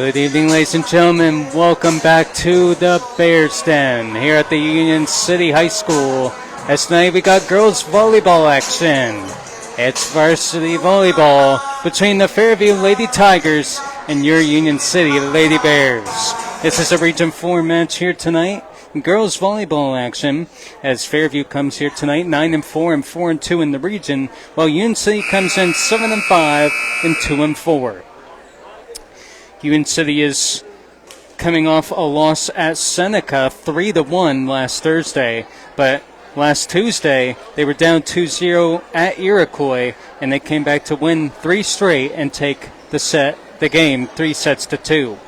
Good evening, ladies and gentlemen. Welcome back to the Bears Den here at the Union City High School. As tonight we got girls volleyball action. It's varsity volleyball between the Fairview Lady Tigers and your Union City Lady Bears. This is a Region 4 match here tonight. Girls volleyball action as Fairview comes here tonight 9-4 and 4-2 in the region, while Union City comes in 7-5 and 2-4. Union City is coming off a loss at Seneca 3-1 last Thursday, but last Tuesday they were down 2-0 at Iroquois, and they came back to win 3 straight and take the game 3-2.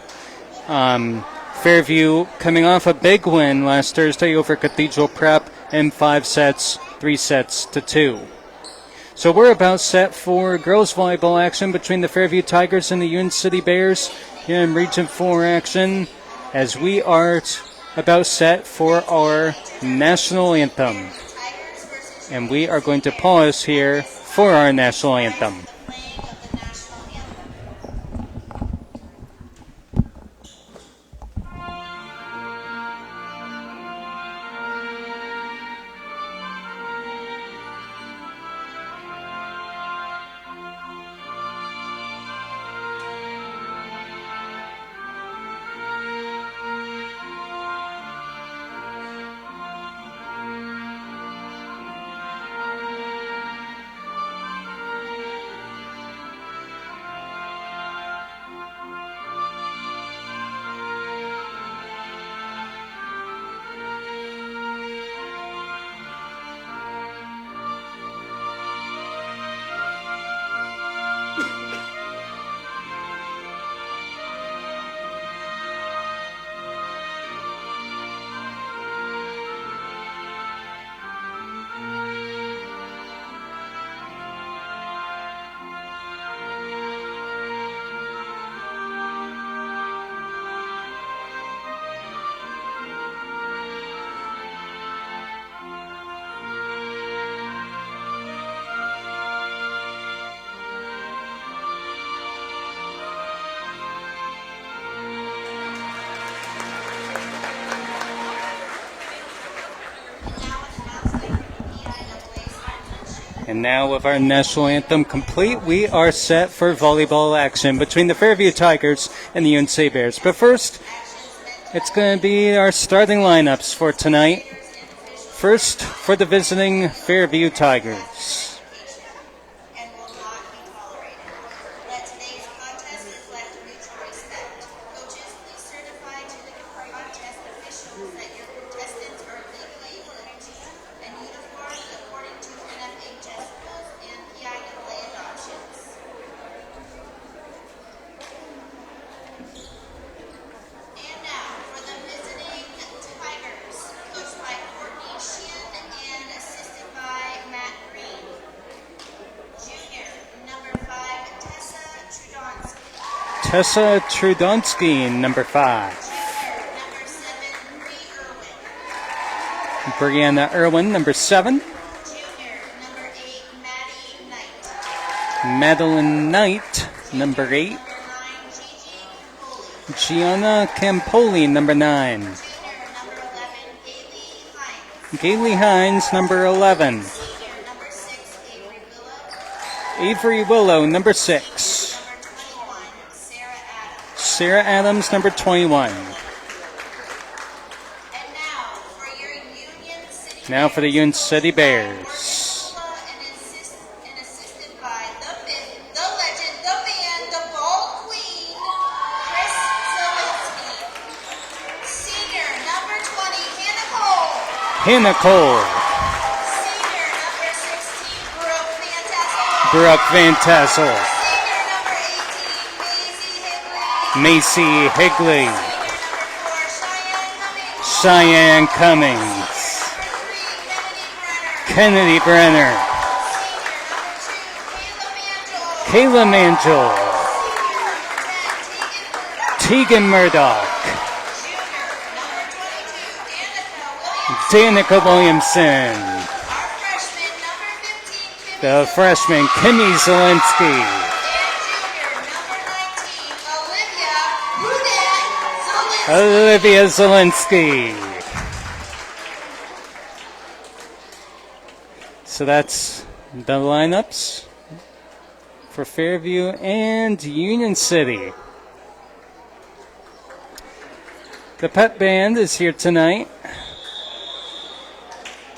Fairview coming off a big win last Thursday over Cathedral Prep in 5 sets, 3-2. So we're about set for girls volleyball action between the Fairview Tigers and the Union City Bears here in Region 4 action, as we are about set for our national anthem. And we are going to pause here for our national anthem. And now with our national anthem complete, we are set for volleyball action between the Fairview Tigers and the UNC Bears. But first, it's going to be our starting lineups for tonight. First, for the visiting Fairview Tigers. Tessa Trudonsky, number 5. Brianna Irwin, number 7. Madeline Knight, number 8. Gianna Campoli, number 9. Gailey Hines, number 11. Avery Willow, number 6. Sarah Adams, number 21. Now for the Union City Bears. And assisted by the legend, the man, the ball queen, Chris Zielinski. Senior, number 20, Hannah Cole. Hannah Cole. Senior, number 16, Brooke Van Tassel. Brooke Van Tassel. Senior, number 18, Macy Higley. Senior, number 4, Cheyenne Cummings. Kennedy Brenner. Kayla Mangel. Tegan Murdoch. Danica Williamson. The freshman, Kimmy Zielinski. Olivia Zielinski. So that's the lineups for Fairview and Union City. The pep band is here tonight,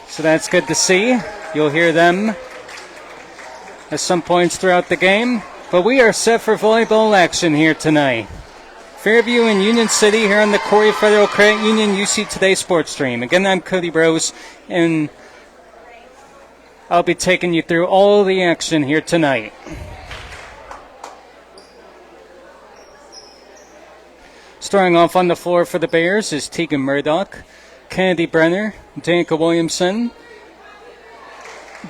so that's good to see. You'll hear them at some points throughout the game, but we are set for volleyball action here tonight. Fairview and Union City here on the Corry Federal Credit Union UC Today Sports Stream. Again, I'm Cody Rose, and I'll be taking you through all the action here tonight. Starting off on the floor for the Bears is Tegan Murdoch, Kennedy Brenner, Danica Williamson,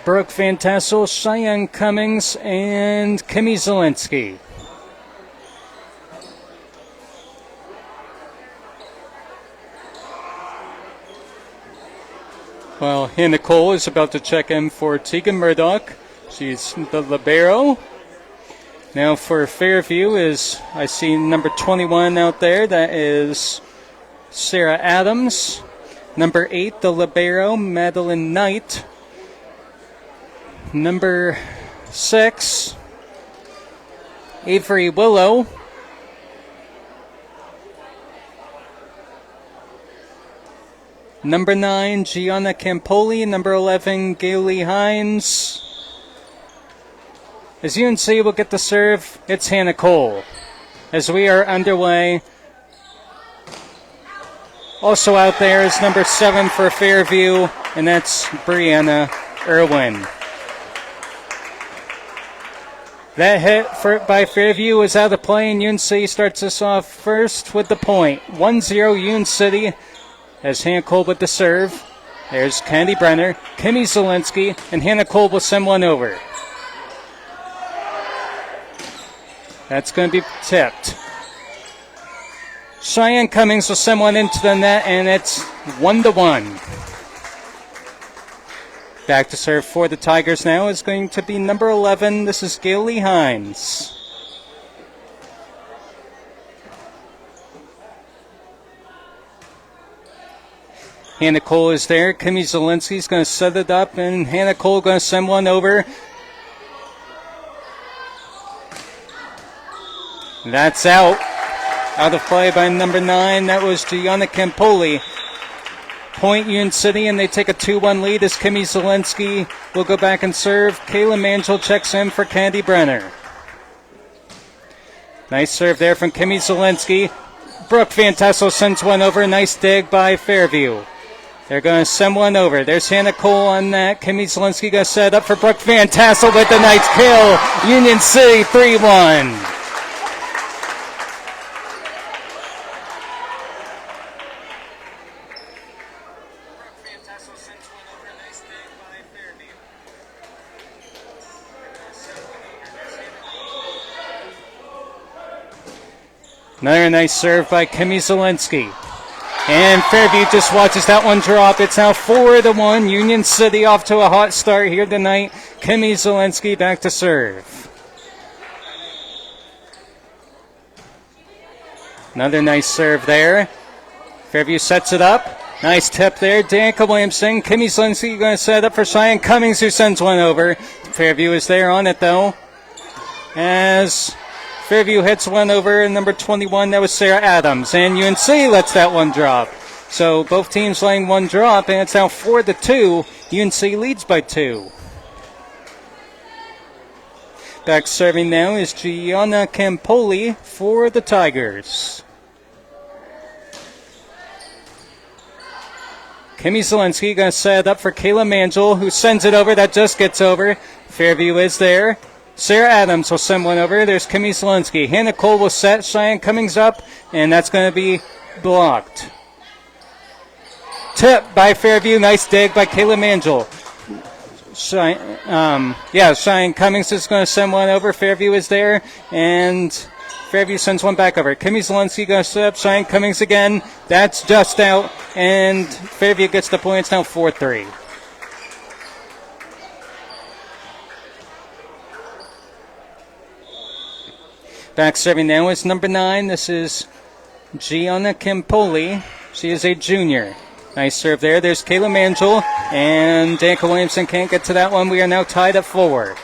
Brooke Van Tassel, Cheyenne Cummings, and Kimmy Zielinski. Well, Hannah Cole is about to check in for Tegan Murdoch. She's the libero. Now for Fairview is, I see number 21 out there. That is Sarah Adams. Number 8, the libero, Madeline Knight. Number 6, Avery Willow. Number 9, Gianna Campoli. Number 11, Gailey Hines. As UNC will get the serve, it's Hannah Cole. As we are underway, also out there is number 7 for Fairview, and that's Brianna Irwin. That hit by Fairview is out of play, and UNC starts us off first with the point. 1-0 UNC City as Hannah Cole with the serve. There's Candy Brenner, Kimmy Zielinski, and Hannah Cole will send one over. That's going to be tipped. Cheyenne Cummings will send one into the net, and it's 1-1. Back to serve for the Tigers now is going to be number 11. This is Gailey Hines. Hannah Cole is there. Kimmy Zielinski is going to set it up, and Hannah Cole going to send one over. That's out. Out of play by number 9. That was Gianna Campoli. Point UNC City, and they take a 2-1 lead as Kimmy Zielinski will go back and serve. Kayla Mangel checks in for Candy Brenner. Nice serve there from Kimmy Zielinski. Brooke Van Tassel sends one over. Nice dig by Fairview. They're going to send one over. There's Hannah Cole on that. Kimmy Zielinski going to set up for Brooke Van Tassel with the nice kill. Union City 3-1. Another nice serve by Kimmy Zielinski. And Fairview just watches that one drop. It's now 4-1. Union City off to a hot start here tonight. Kimmy Zielinski back to serve. Another nice serve there. Fairview sets it up. Nice tip there. Danica Williamson. Kimmy Zielinski going to set up for Cheyenne Cummings, who sends one over. Fairview is there on it, though. As Fairview hits one over, and number 21, that was Sarah Adams. And UNC lets that one drop. So both teams letting one drop, and it's now 4-2. UNC leads by 2. Back serving now is Gianna Campoli for the Tigers. Kimmy Zielinski going to set it up for Kayla Mangel, who sends it over. That just gets over. Fairview is there. Sarah Adams will send one over. There's Kimmy Zielinski. Hannah Cole will set. Cheyenne Cummings up, and that's going to be blocked. Tip by Fairview. Nice dig by Kayla Mangel. Cheyenne Cummings is going to send one over. Fairview is there, and Fairview sends one back over. Kimmy Zielinski going to set up. Cheyenne Cummings again. That's just out, and Fairview gets the point. It's now 4-3. Back serving now is number 9. This is Gianna Campoli. She is a junior. Nice serve there. There's Kayla Mangel, and Danica Williamson can't get to that one. We are now tied at 4.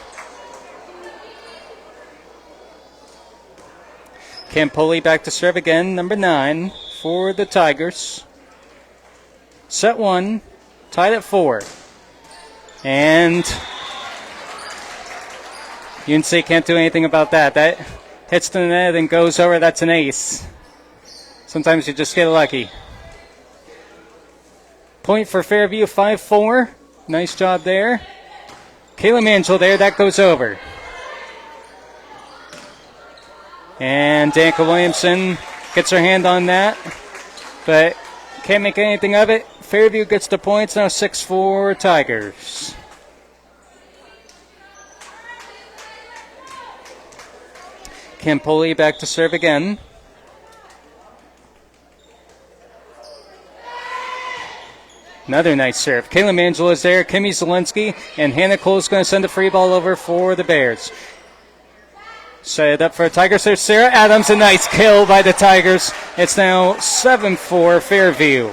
Campoli back to serve again, number 9 for the Tigers. Set 1, tied at 4. And UNC can't do anything about that. That hits the net and goes over. That's an ace. Sometimes you just get lucky. Point for Fairview, 5-4. Nice job there. Kayla Mangel there. That goes over. And Danica Williamson gets her hand on that, but can't make anything of it. Fairview gets the points. Now 6-4 Tigers. Campoli back to serve again. Another nice serve. Kayla Mangel is there. Kimmy Zielinski and Hannah Cole is going to send a free ball over for the Bears. Set it up for a Tigers. There's Sarah Adams. A nice kill by the Tigers. It's now 7-4 Fairview.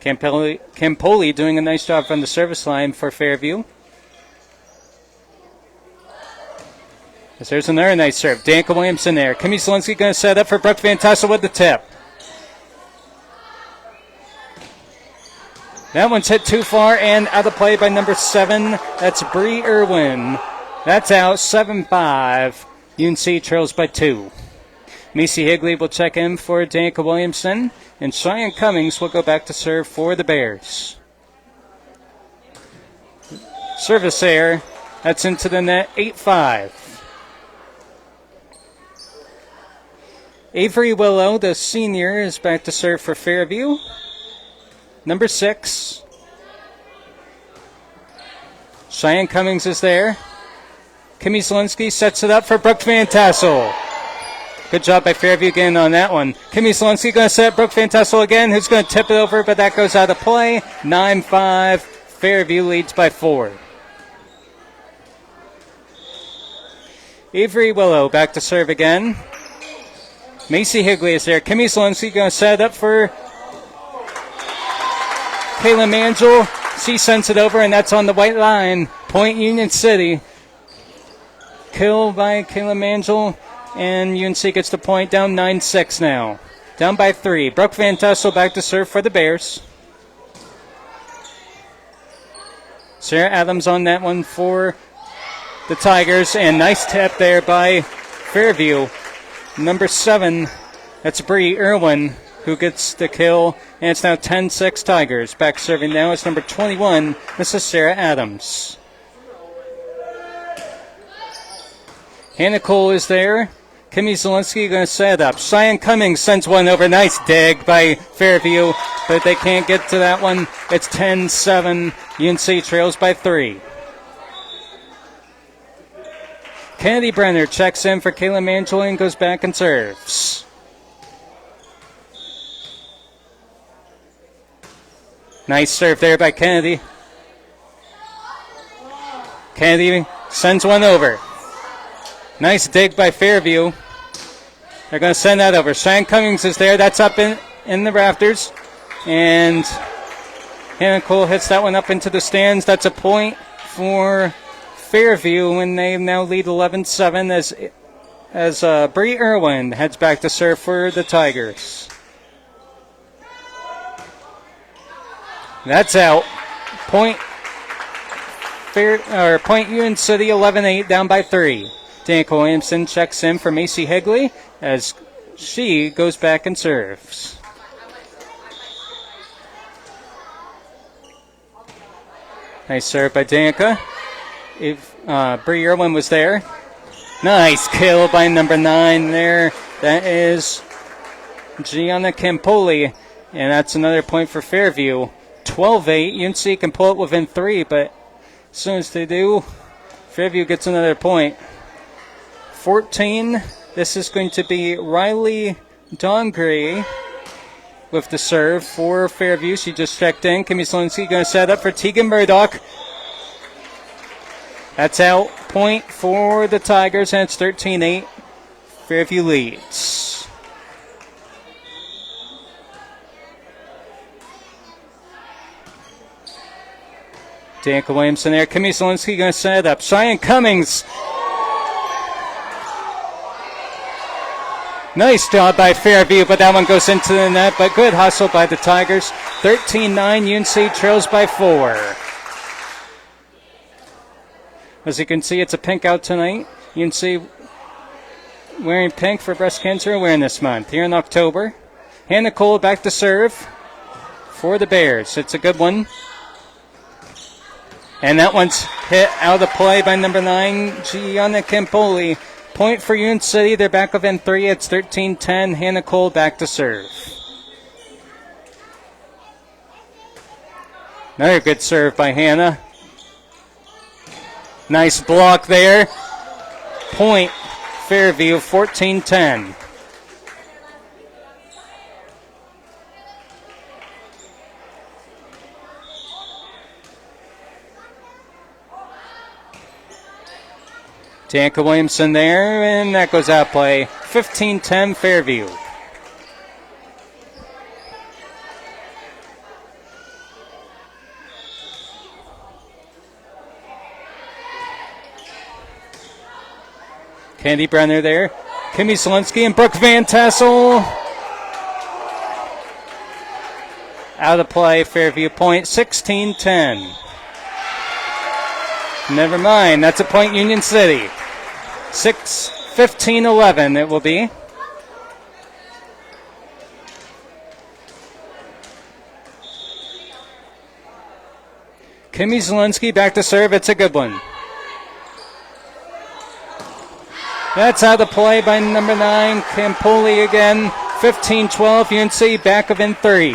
Campoli doing a nice job from the service line for Fairview. As there's another nice serve. Danica Williamson there. Kimmy Zielinski going to set up for Brooke Van Tassel with the tip. That one's hit too far and out of play by number 7. That's Bree Irwin. That's out, 7-5. UNC trails by 2. Macy Higley will check in for Danica Williamson. And Cheyenne Cummings will go back to serve for the Bears. Service error. That's into the net, 8-5. Avery Willow, the senior, is back to serve for Fairview. Number 6. Cheyenne Cummings is there. Kimmy Zielinski sets it up for Brooke Van Tassel. Good job by Fairview again on that one. Kimmy Zielinski going to set Brooke Van Tassel again, who's going to tip it over, but that goes out of play. 9-5. Fairview leads by 4. Avery Willow back to serve again. Macy Higley is there. Kimmy Zielinski going to set it up for Kayla Mangel. She sends it over, and that's on the white line. Point Union City. Kill by Kayla Mangel, and UNC gets the point, down 9-6 now. Down by 3. Brooke Van Tassel back to serve for the Bears. Sarah Adams on that one for the Tigers, and nice tap there by Fairview. Number 7, that's Bree Irwin, who gets the kill, and it's now 10-6 Tigers. Back serving now is number 21. This is Sarah Adams. Hannah Cole is there. Kimmy Zielinski going to set up. Cheyenne Cummings sends one over. Nice dig by Fairview, but they can't get to that one. It's 10-7. UNC trails by 3. Kennedy Brenner checks in for Kayla Mangel and goes back and serves. Nice serve there by Kennedy. Kennedy sends one over. Nice dig by Fairview. They're going to send that over. Cheyenne Cummings is there. That's up in the rafters. And Hannah Cole hits that one up into the stands. That's a point for Fairview, and they now lead 11-7 as Bree Irwin heads back to serve for the Tigers. That's out. Point Union City 11-8, down by 3. Danica Williamson checks in for Macy Higley as she goes back and serves. Nice serve by Danica. Bree Irwin was there. Nice kill by number 9 there. That is Gianna Campoli, and that's another point for Fairview. 12-8. UNC can pull it within 3, but as soon as they do, Fairview gets another point. 14. This is going to be Riley Dongre with the serve for Fairview. She just checked in. Kimmy Zielinski going to set up for Tegan Murdoch. That's out. Point for the Tigers, and it's 13-8. Fairview leads. Danica Williamson there. Kimmy Zielinski going to set it up. Cheyenne Cummings. Nice job by Fairview, but that one goes into the net. But good hustle by the Tigers. 13-9. UNC trails by 4. As you can see, it's a pink out tonight. UNC wearing pink for Breast Cancer Awareness Month here in October. Hannah Cole back to serve for the Bears. It's a good one. And that one's hit out of play by number 9, Gianna Campoli. Point for UNC City. They're back within 3. It's 13-10. Hannah Cole back to serve. Another good serve by Hannah. Nice block there. Point Fairview, 14-10. Danica Williamson there, and that goes out play. 15-10 Fairview. Candy Brenner there. Kimmy Zielinski and Brooke Van Tassel. Out of play, Fairview point, 16-10. Never mind, that's a point Union City. 15-11 it will be. Kimmy Zielinski back to serve, it's a good one. That's out of play by number 9, Campoli again. 15-12, UNC back within 3.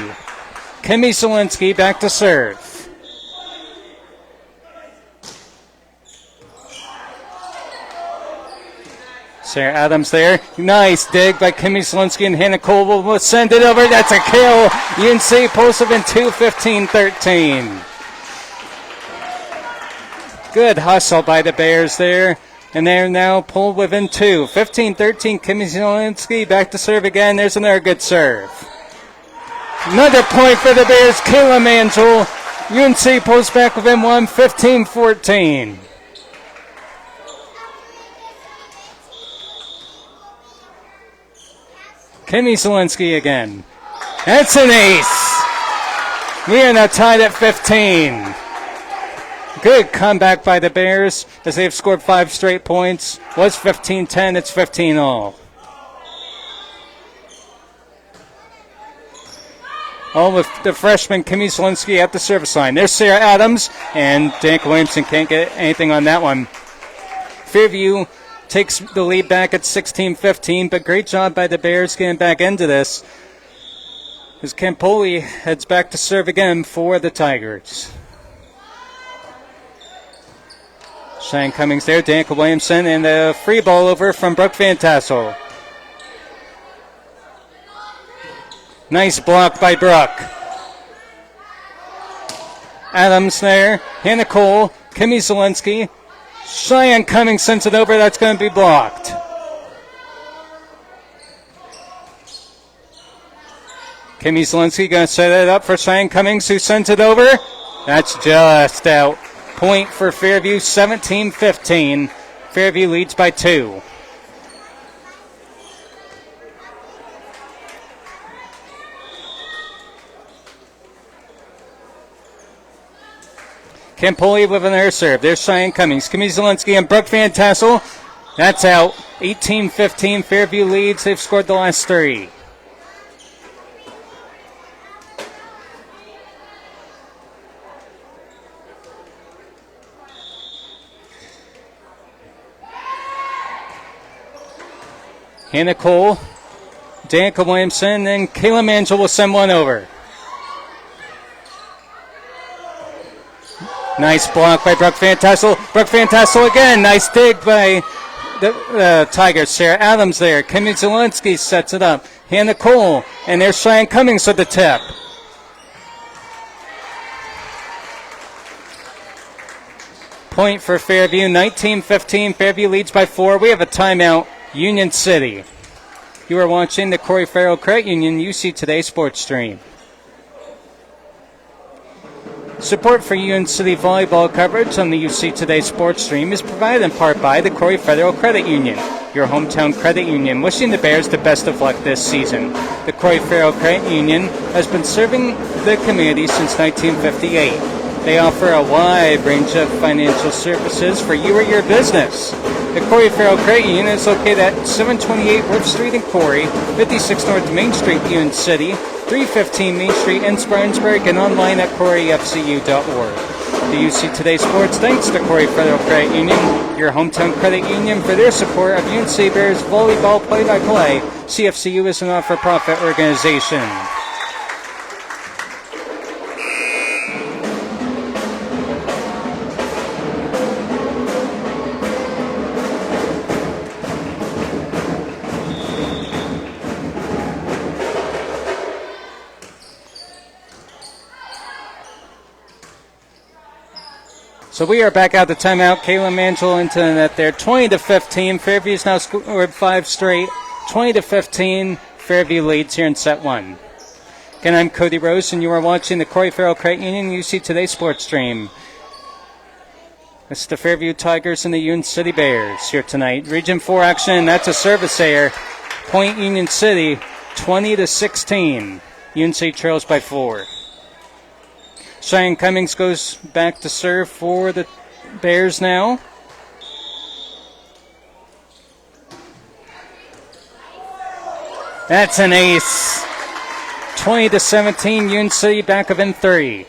Kimmy Zielinski back to serve. Sarah Adams there. Nice dig by Kimmy Zielinski, and Hannah Cole will send it over. That's a kill. UNC pulls within 2, 15-13. Good hustle by the Bears there. And they're now pulled within 2. 15-13, Kimmy Zielinski back to serve again. There's another good serve. Another point for the Bears. Kayla Mantle. UNC pulls back within 1, 15-14. Kimmy Zielinski again. That's an ace. We are now tied at 15. Good comeback by the Bears as they've scored 5 straight points. Was 15-10, it's 15-all. All with the freshman Kimmy Zielinski at the service line. There's Sarah Adams, and Danica Williamson can't get anything on that one. Fairview takes the lead back at 16-15, but great job by the Bears getting back into this as Campoli heads back to serve again for the Tigers. Cheyenne Cummings there, Danica Williamson, and a free ball over from Brooke Van Tassel. Nice block by Brooke. Adams there, Hannah Cole, Kimmy Zielinski. Cheyenne Cummings sends it over, that's going to be blocked. Kimmy Zielinski going to set it up for Cheyenne Cummings, who sends it over. That's just out. Point for Fairview, 17-15. Fairview leads by 2. Campoli with another serve. There's Cheyenne Cummings. Kimmy Zielinski and Brooke Van Tassel. That's out. 18-15. Fairview leads. They've scored the last 3. Hannah Cole, Danica Williamson, and Kayla Mangel will send one over. Nice block by Brooke Van Tassel. Brooke Van Tassel again. Nice dig by the Tigers. Sarah Adams there. Kimmy Zielinski sets it up. Hannah Cole, and there's Cheyenne Cummings with the tip. Point for Fairview, 19-15. Fairview leads by 4. We have a timeout, Union City. You are watching the Corry Farrell Credit Union UC Today Sports Stream. Support for UNC City volleyball coverage on the UC Today Sports Stream is provided in part by the Corry Federal Credit Union, your hometown credit union, wishing the Bears the best of luck this season. The Corry Federal Credit Union has been serving the community since 1958. They offer a wide range of financial services for you or your business. The Corry Farrell Credit Union is located at 728 Wolf Street in Corry, 56 North Main Street, Union City, 315 Main Street in Spartanburg, and online at corryfcu.org. The UC Today Sports thanks to Corry Federal Credit Union, your hometown credit union, for their support of UNC Bears volleyball play-by-play. CFCU is a not-for-profit organization. So we are back out the timeout. Kayla Mangel into the net there. 20-15. Fairview's now scored 5 straight. 20-15. Fairview leads here in set 1. Again, I'm Cody Rose, and you are watching the Corry Farrell Credit Union UC Today Sports Stream. It's the Fairview Tigers and the UNC City Bears here tonight. Region 4 action. That's a service error. Point Union City, 20-16. UNC trails by 4. Cheyenne Cummings goes back to serve for the Bears now. That's an ace. 20-17, UNC back of in 3.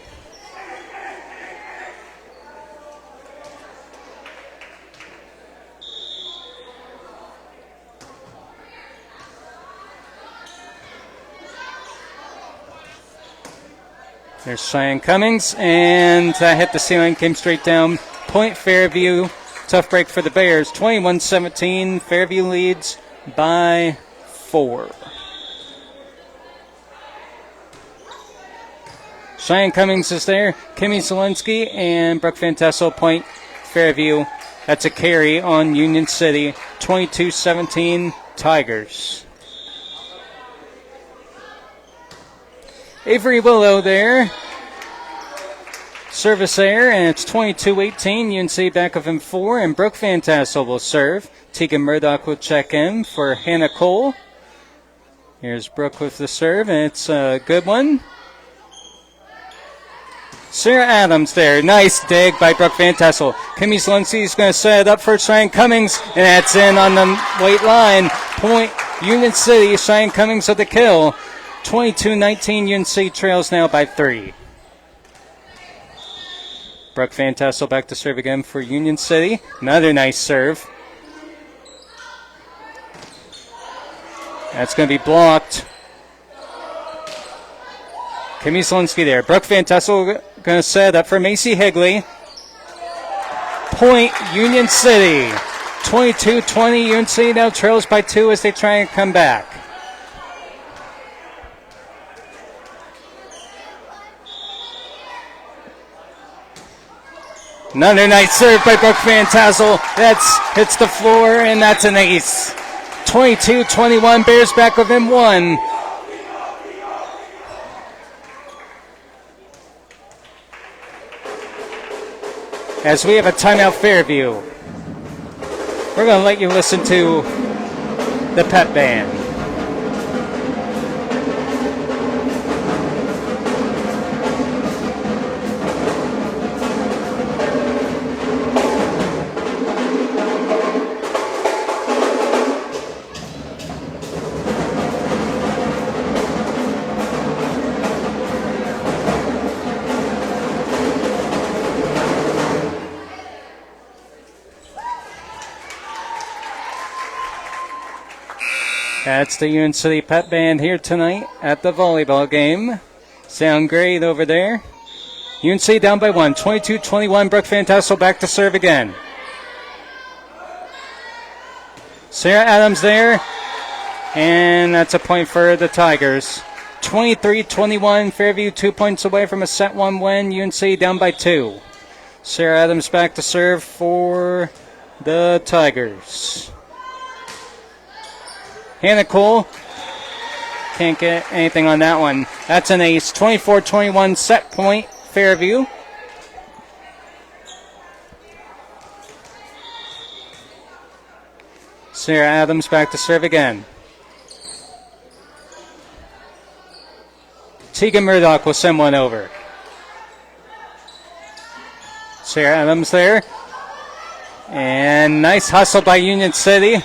There's Cheyenne Cummings, and that hit the ceiling, came straight down. Point Fairview. Tough break for the Bears. 21-17. Fairview leads by 4. Cheyenne Cummings is there. Kimmy Zelensky and Brooke Van Tassel. Point Fairview. That's a carry on Union City. 22-17 Tigers. Avery Willow there. Service there, and it's 22-18. UNC back of him 4, and Brooke Van Tassel will serve. Tegan Murdoch will check in for Hannah Cole. Here's Brooke with the serve, and it's a good one. Sarah Adams there. Nice dig by Brooke Van Tassel. Kimmy Zelensky is going to set it up for Cheyenne Cummings, and that's in on the late line. Point Union City. Cheyenne Cummings with the kill. 22-19, UNC trails now by 3. Brooke Van Tassel back to serve again for Union City. Another nice serve. That's going to be blocked. Kimmy Zelensky there. Brooke Van Tassel going to set up for Macy Higley. Point Union City. 22-20, UNC now trails by 2 as they try and come back. Another nice serve by Brooke Van Tassel. That's hits the floor, and that's an ace. 22-21, Bears back within 1. As we have a timeout, Fairview. We're going to let you listen to the pep band. That's the UNC City Pep Band here tonight at the volleyball game. Sound great over there. UNC down by 1, 22-21. Brooke Van Tassel back to serve again. Sarah Adams there, and that's a point for the Tigers. 23-21, Fairview 2 points away from a set 1 win. UNC down by 2. Sarah Adams back to serve for the Tigers. Hannah Cole can't get anything on that one. That's an ace. 24-21 set point, Fairview. Sarah Adams back to serve again. Tegan Murdoch will send one over. Sarah Adams there. And nice hustle by Union City.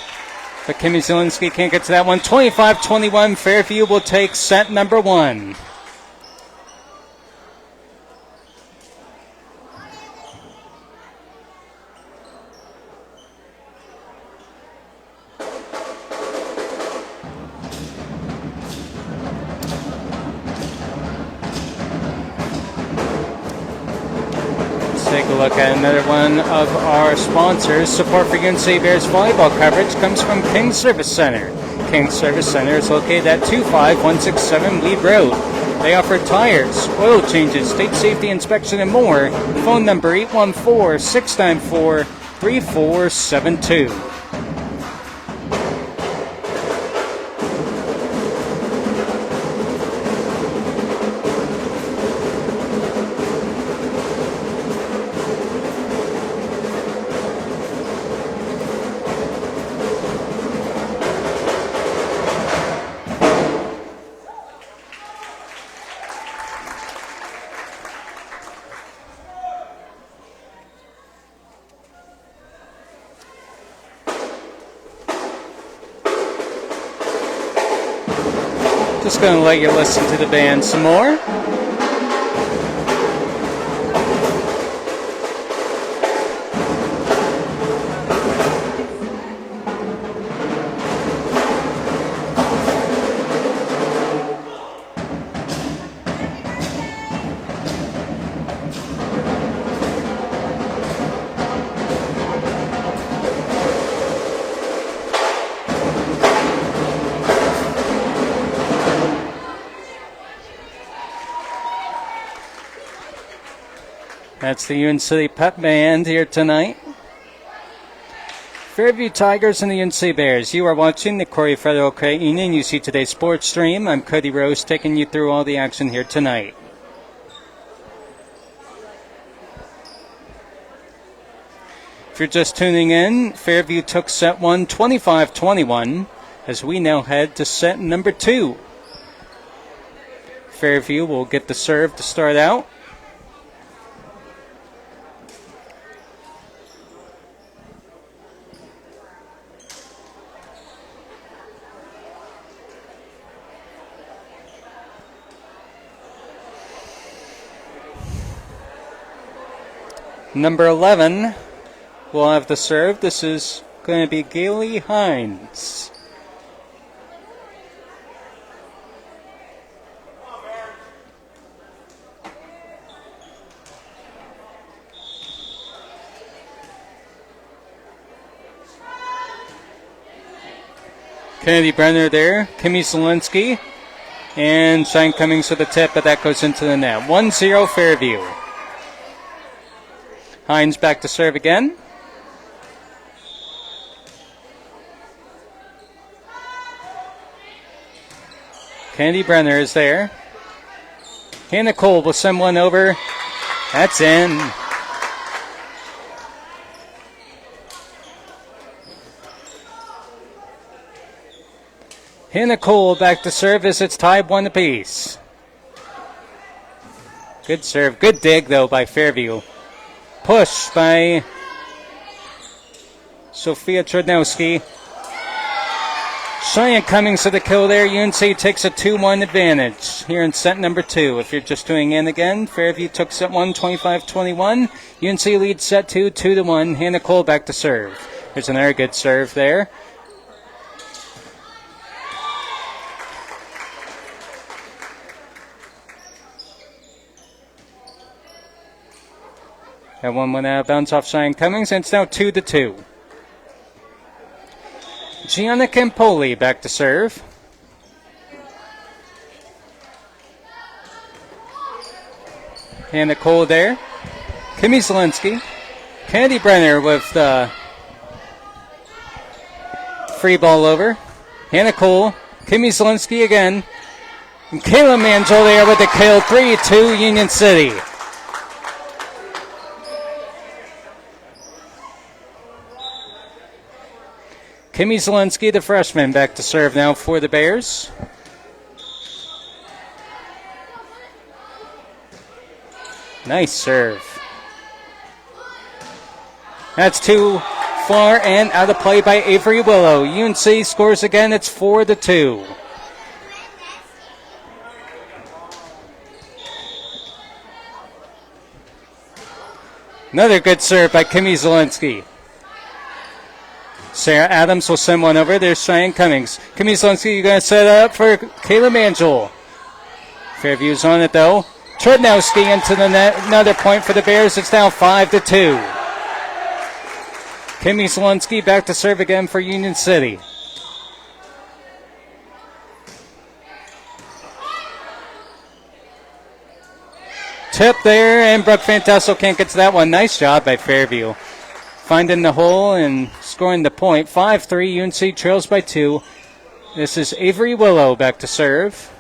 But Kimmy Zielinski can't get to that one. 25-21, Fairview will take set number 1. Take a look at another one of our sponsors. Support for UNC Bears volleyball coverage comes from King Service Center. King Service Center is located at 25167 Weed Road. They offer tires, oil changes, state safety inspection, and more. Phone number 814-694-3472. Just going to let you listen to the band some more. That's the UNC City Pep Band here tonight. Fairview Tigers and the UNC Bears. You are watching the Corry Federal Credit Union UC Today Sports Stream. I'm Cody Rose taking you through all the action here tonight. If you're just tuning in, Fairview took set 1 25-21 as we now head to set number 2. Fairview will get the serve to start out. Number 11 will have the serve. This is going to be Gailey Hines. Kennedy Brenner there, Kimmy Zielinski, and Shine Cummings with the tip, but that goes into the net. 1-0 Fairview. Hines back to serve again. Candy Brenner is there. Hannah Cole will send one over. That's in. Hannah Cole back to serve as it's tied 1 apiece. Good serve. Good dig, though, by Fairview. Push by Sophia Trudnowski. Cheyenne Cummings to the kill there. UNC takes a 2-1 advantage here in set number 2. If you're just tuning in again, Fairview took set 1 25-21. UNC leads set 2 2-1. Hannah Cole back to serve. There's another good serve there. That one went out of bounds off Cheyenne Cummings, and it's now 2-2. Gianna Campoli back to serve. Hannah Cole there. Kimmy Zielinski. Candy Brenner with the free ball over. Hannah Cole. Kimmy Zielinski again. And Kayla Manjol there with the kill. 3-2 Union City. Kimmy Zielinski, the freshman, back to serve now for the Bears. Nice serve. That's too far and out of play by Avery Willow. UNC scores again. It's 4-2. Another good serve by Kimmy Zielinski. Sarah Adams will send one over. There's Cheyenne Cummings. Kimmy Zielinski, you're going to set up for Kayla Manjol. Fairview's on it, though. Trudnowski into the net. Another point for the Bears. It's now 5-2. Kimmy Zielinski back to serve again for Union City. Tip there, and Brooke Fantasso can't get to that one. Nice job by Fairview. Finding the hole and scoring the point. 5-3, UNC trails by 2. This is Avery Willow back to serve.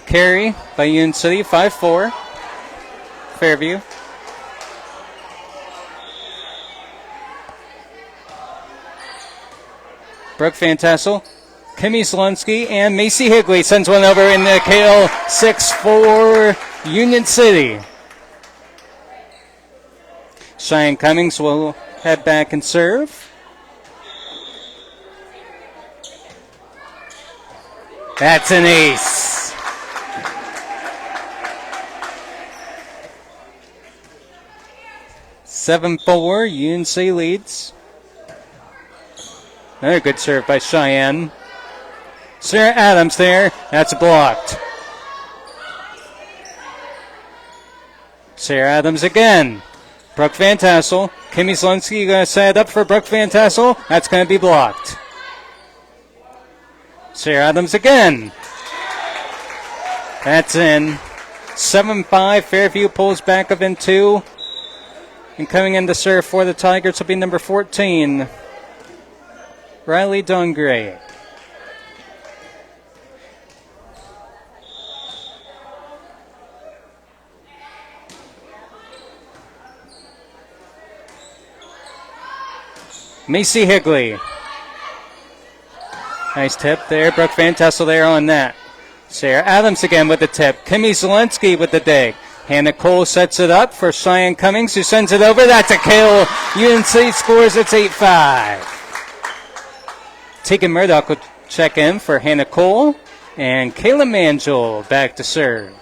Carry by UNC, 5-4. Fairview. Brooke Fantassel, Kimmy Zielinski, and Macy Higley sends one over in the KO. 6-4 Union City. Cheyenne Cummings will head back and serve. That's an ace. 7-4, UNC leads. Another good serve by Cheyenne. Sarah Adams there. That's blocked. Sarah Adams again. Brooke Fantassel. Kimmy Zielinski going to set it up for Brooke Fantassel. That's going to be blocked. Sarah Adams again. That's in. 7-5. Fairview pulls back of in 2. And coming in to serve for the Tigers will be number 14, Riley Dongray. Macy Higley. Nice tip there. Brooke Fantassel there on that. Sarah Adams again with the tip. Kimmy Zielinski with the dig. Hannah Cole sets it up for Cheyenne Cummings, who sends it over. That's a kill. UNC scores. It's 8-5. Tegan Murdoch will check in for Hannah Cole. And Kayla Manjol back to serve.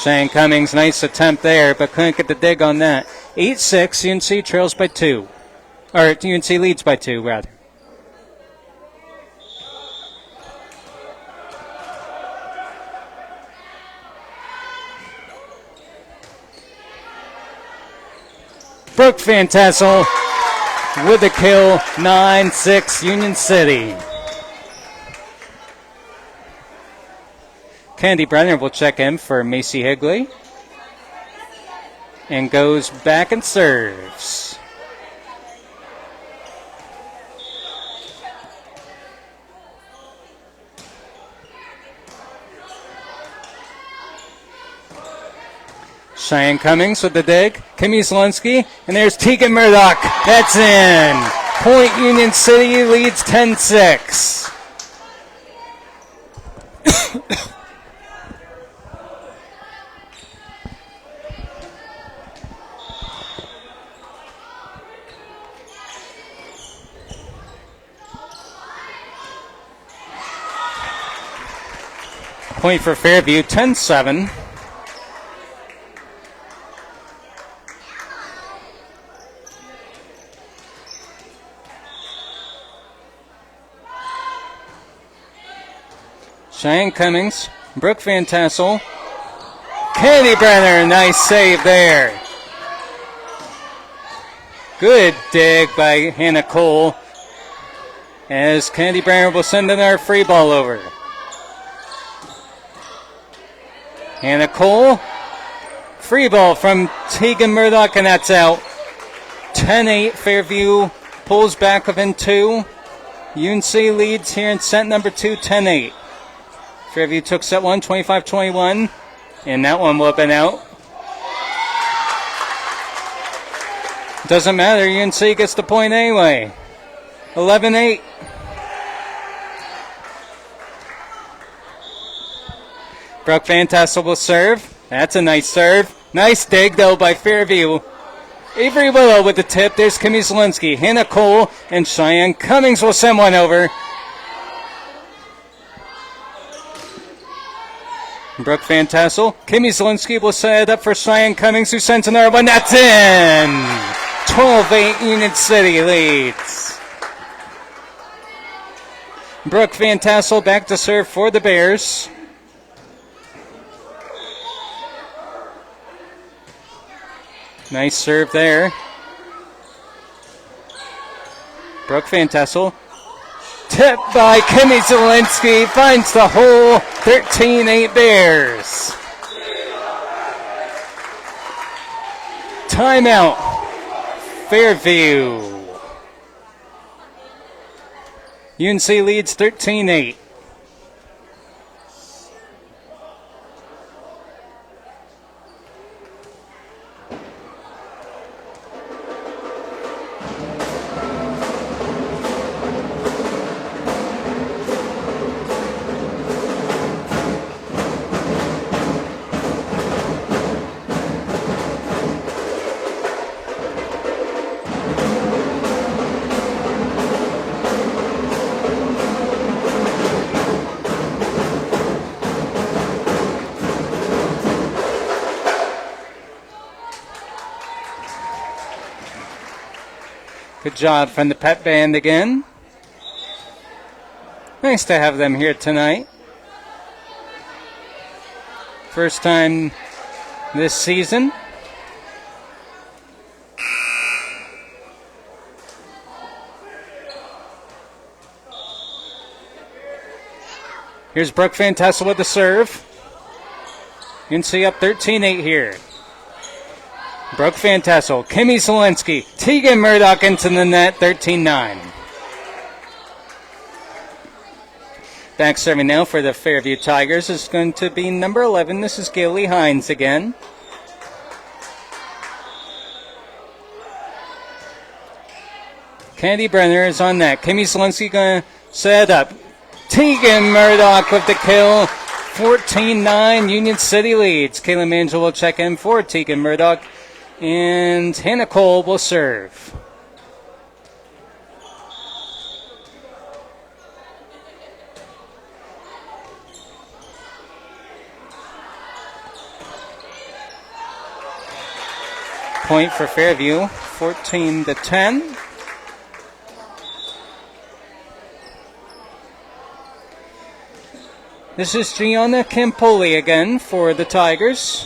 Cheyenne Cummings, nice attempt there, but couldn't get the dig on that. 8-6, UNC trails by 2. Or UNC leads by 2, rather. Brooke Fantassel with the kill, 9-6, Union City. Candy Brenner will check in for Macy Higley. And goes back and serves. Cheyenne Cummings with the dig. Kimmy Zielinski. And there's Tegan Murdoch. That's in. Point Union City leads 10-6. Point for Fairview, 10-7. Cheyenne Cummings, Brooke Fantassel, Candy Brenner, nice save there. Good dig by Hannah Cole. As Candy Brenner will send another free ball over. Hannah Cole. Free ball from Tegan Murdoch, and that's out. 10-8. Fairview pulls back within 2. UNC leads here in set number 2, 10-8. Fairview took set 1, 25-21. And that one will have been out. Doesn't matter. UNC gets the point anyway. 11-8. Brooke Van Tassel will serve. That's a nice serve. Nice dig, though, by Fairview. Avery Willow with the tip. There's Kimmy Zielinski. Hannah Cole and Cheyenne Cummings will send one over. Brooke Van Tassel. Kimmy Zielinski will set it up for Cheyenne Cummings, who sends another one. That's in! 12-8 Union City leads. Brooke Van Tassel back to serve for the Bears. Nice serve there. Brooke Van Tassel. Tip by Kimmy Zielinski. Finds the hole. 13-8 Bears. Timeout. Fairview. UNC leads 13-8. Good job from the pep band again. Nice to have them here tonight. First time this season. Here's Brooke Van Tassel with the serve. UNC up 13-8 here. Brooke Van Tassel, Kimmy Zielinski, Tegan Murdoch into the net, 13-9. Back serving now for the Fairview Tigers is going to be number 11. This is Gaylee Hines again. Candy Brenner is on net. Kimmy Zielinski going to set up. Tegan Murdoch with the kill. 14-9, Union City leads. Kayla Mangel will check in for Tegan Murdoch. And Hannah Cole will serve. Point for Fairview, 14-10. This is Gianna Campoli again for the Tigers.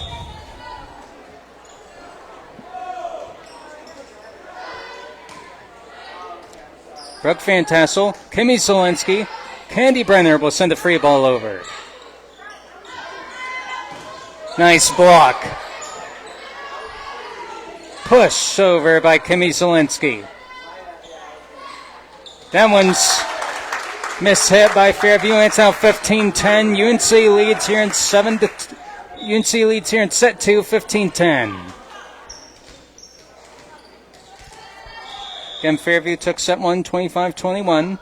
Brooke Van Tassel, Kimmy Zielinski, Candy Brenner will send a free ball over. Nice block. Push over by Kimmy Zielinski. That one's mishit by Fairview, and it's now 15-10. UNC leads here in set 2, 15-10. Again, Fairview took set 1, 25-21.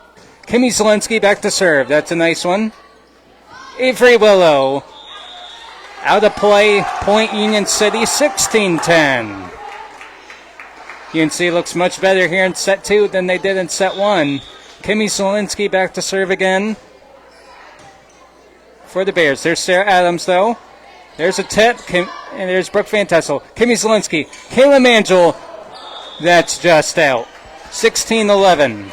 Kimmy Zielinski back to serve. That's a nice one. Avery Willow out of play. Point Union City, 16-10. UNC looks much better here in set 2 than they did in set 1. Kimmy Zielinski back to serve again for the Bears. There's Sarah Adams, though. There's a tip, and there's Brooke Van Tassel. Kimmy Zielinski. Kayla Mangel. That's just out. 16-11.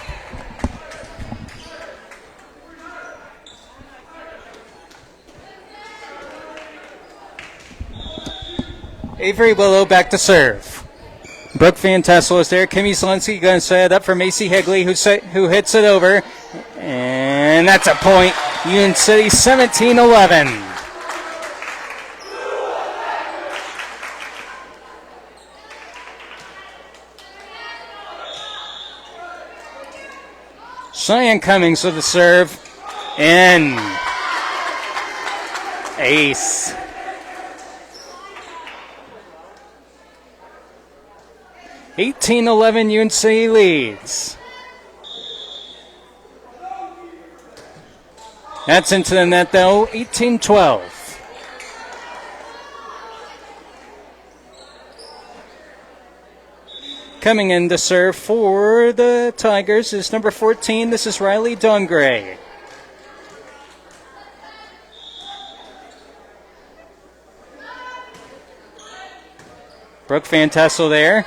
Avery Willow back to serve. Brooke Van Tassel is there. Kimmy Zielinski going to set it up for Macy Higley, who hits it over. And that's a point. Union City 17-11. Cheyenne Cummings with the serve. In. Ace. (18-11) UNC leads. That's into the net though. 18-12. Coming in to serve for the Tigers is number 14. This is Riley Dongray. Brooke Van Tassel there.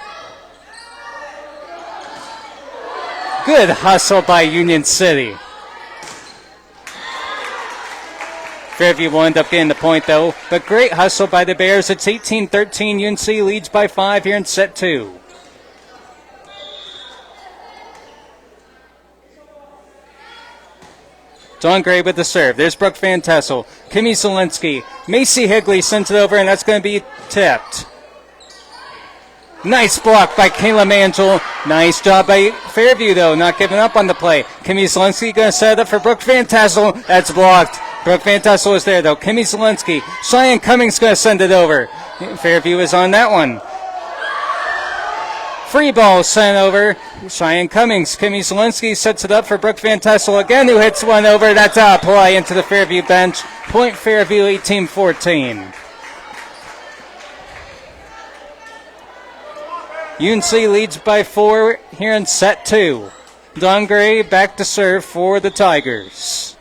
Good hustle by Union City. Fairview will end up getting the point though, but great hustle by the Bears. It's 18-13. UNC leads by 5 here in set 2. Dawn Gray with the serve. There's Brooke Van Tassel. Kimmy Zielinski. Macy Higley sends it over, and that's going to be tipped. Nice block by Kayla Mangel. Nice job by Fairview, though, not giving up on the play. Kimmy Zielinski going to set it up for Brooke Van Tassel. That's blocked. Brooke Van Tassel is there, though. Kimmy Zielinski. Cheyenne Cummings going to send it over. Fairview is on that one. Free ball sent over. Cheyenne Cummings. Kimmy Zielinski sets it up for Brooke Van Tassel again, who hits one over. That's a play into the Fairview bench. Point Fairview 18-14. UNC leads by 4 here in set 2. Dawn Gray back to serve for the Tigers.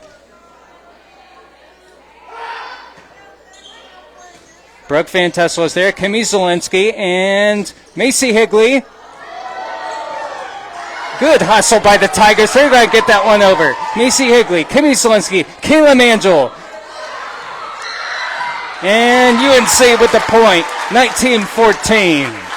Brooke Van Tassel is there. Kimmy Zielinski and Macy Higley. Good hustle by the Tigers. They're going to get that one over. Macy Higley, Kimmy Zielinski, Kayla Mangel. And UNC with the point, 19-14.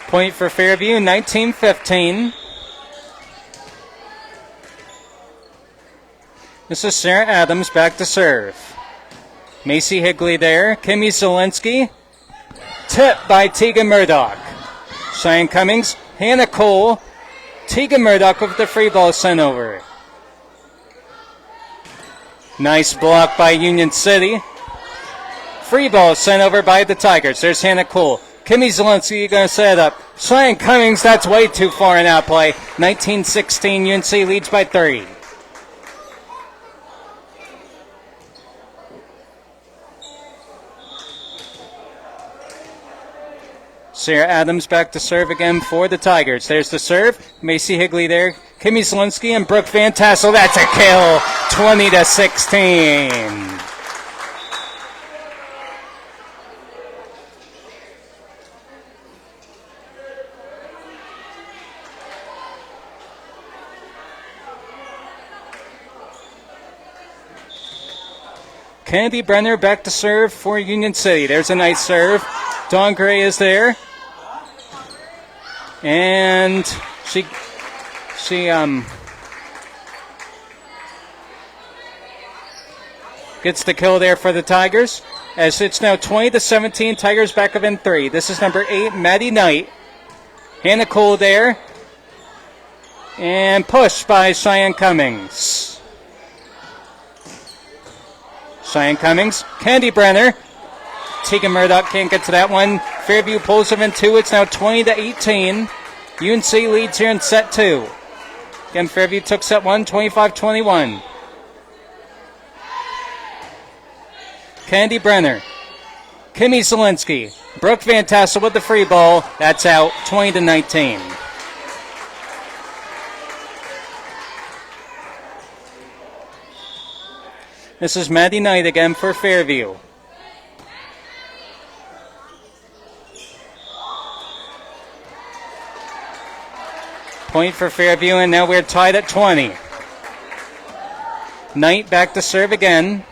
Point for Fairview, 19-15. This is Sarah Adams back to serve. Macy Higley there. Kimmy Zielinski. Tip by Tegan Murdoch. Cheyenne Cummings. Hannah Cole. Tegan Murdoch with the free ball sent over. Nice block by Union City. Free ball sent over by the Tigers. There's Hannah Cole. Kimmy Zielinski going to set it up. Cheyenne Cummings, that's way too far in that play. 19-16, UNC leads by 3. Sarah Adams back to serve again for the Tigers. There's the serve. Macy Higley there. Kimmy Zielinski and Brooke Van Tassel. That's a kill. 20-16. Kennedy Brenner back to serve for Union City. There's a nice serve. Dawn Gray is there. And she gets the kill there for the Tigers. As it's now 20-17, Tigers back up in 3. This is number 8, Maddie Knight. Hannah Cole there. And pushed by Cheyenne Cummings. Cheyenne Cummings, Candy Brenner. Tegan Murdoch can't get to that one. Fairview pulls them in 2. It's now 20-18. UNC leads here in set 2. Again, Fairview took set 1, 25-21. Candy Brenner. Kimmy Zielinski. Brooke Van Tassel with the free ball. That's out, 20-19. This is Maddie Knight again for Fairview. Point for Fairview, and now we're tied at 20. Knight back to serve again.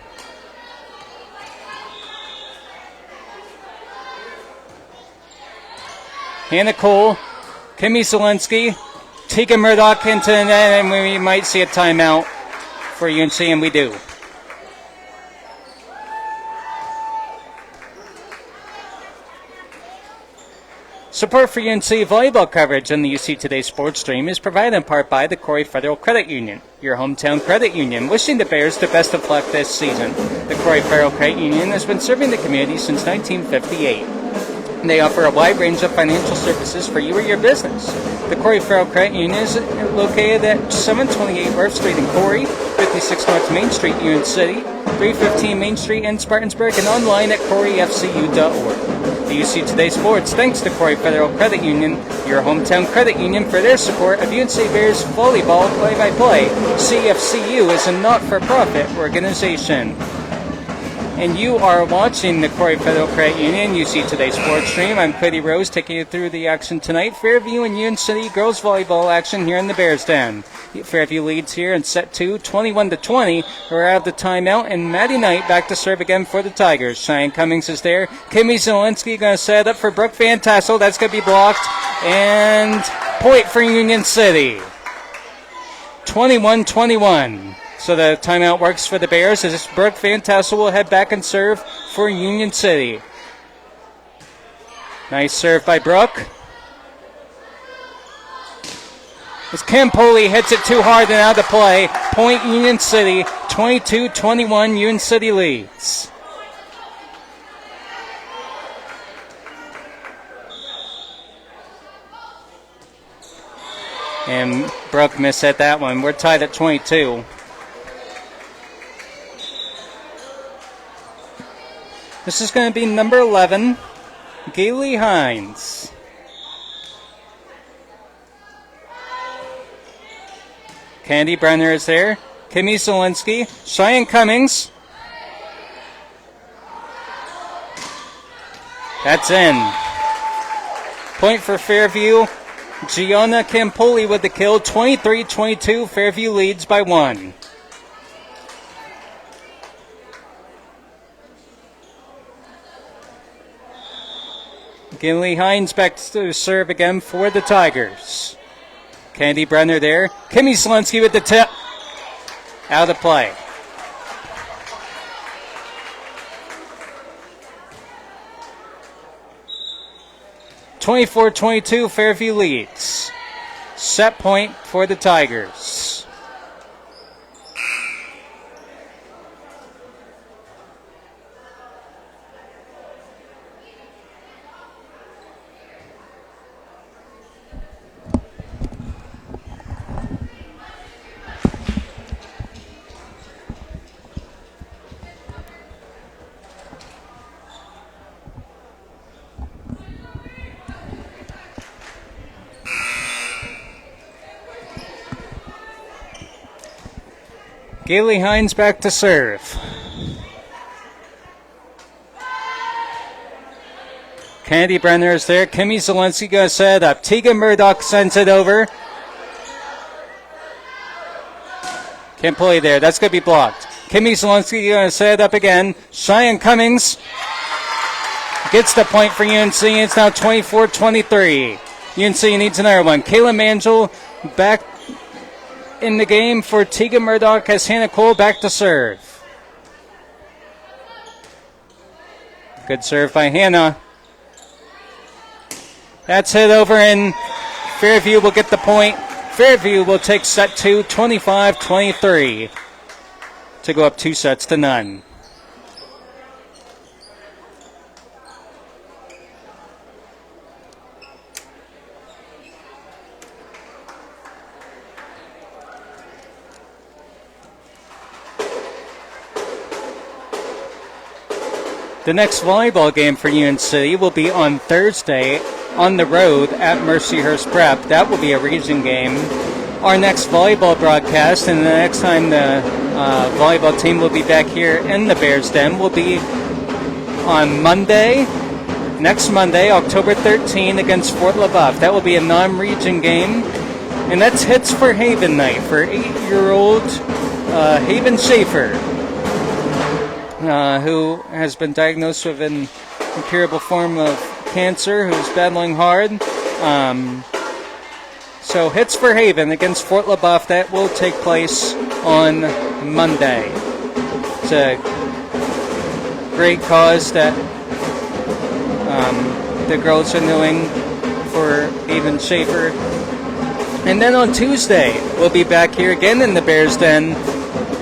Hannah Cole, Kimmy Zelensky, Tegan Murdoch into the net, and we might see a timeout for UNC, and we do. Support for UNC volleyball coverage on the UC Today sports stream is provided in part by the Corry Federal Credit Union, your hometown credit union, wishing the Bears the best of luck this season. The Corry Federal Credit Union has been serving the community since 1958. They offer a wide range of financial services for you or your business. The Corry Federal Credit Union is located at 728 Worth Street in Corry, 56 North Main Street, Union City, 315 Main Street in Spartansburg, and online at corryfcu.org. The UC Today Sports thanks to Corry Federal Credit Union, your hometown credit union, for their support of UNC Bears volleyball play-by-play. CFCU is a not-for-profit organization. And you are watching the Corry Federal Credit Union UC Today Sports Stream. I'm Cody Rose taking you through the action tonight. Fairview and Union City girls volleyball action here in the Bears Den. Fairview leads here in set 2, 21-20. We're out of the timeout, and Maddie Knight back to serve again for the Tigers. Cheyenne Cummings is there. Kimmy Zelensky going to set it up for Brooke Van Tassel. That's going to be blocked. And point for Union City. 21-21. So the timeout works for the Bears as Brooke Van Tassel will head back and serve for Union City. Nice serve by Brooke. As Campoli hits it too hard and out of play. Point Union City, 22-21, Union City leads. And Brooke missed at that one. We're tied at 22. This is going to be number 11, Gailey Hines. Candy Brenner is there. Kimmy Zelensky. Cheyenne Cummings. That's in. Point for Fairview. Gianna Campoli with the kill. 23-22. Fairview leads by 1. Gailey Hines back to serve again for the Tigers. Candy Brenner there. Kimmy Zelensky with the tip. Out of play. (24-22) Fairview leads. Set point for the Tigers. Gailey Hines back to serve. Candy Brenner is there. Kimmy Zelensky going to set it up. Tegan Murdoch sends it over. Can't play there. That's going to be blocked. Kimmy Zelensky going to set it up again. Cheyenne Cummings gets the point for UNC. It's now 24-23. UNC needs another one. Kayla Mangel back in the game for Tegan Murdoch as Hannah Cole back to serve. Good serve by Hannah. That's hit over, and Fairview will get the point. Fairview will take set 2, 25-23, to go up 2-0. The next volleyball game for UNC will be on Thursday on the road at Mercyhurst Prep. That will be a region game. our next volleyball broadcast, and the next time the volleyball team will be back here in the Bears Den will be on next Monday, October 13, against Fort LaBeouf. That will be a non-region game, and that's Hits for Haven night for 8-year-old Haven Schaefer, who has been diagnosed with an incurable form of cancer, who's battling hard. So Hits for Haven against Fort LaBeouf, that will take place on Monday. It's a great cause that the girls are doing for Haven Schaefer. And then on Tuesday, we'll be back here again in the Bears Den,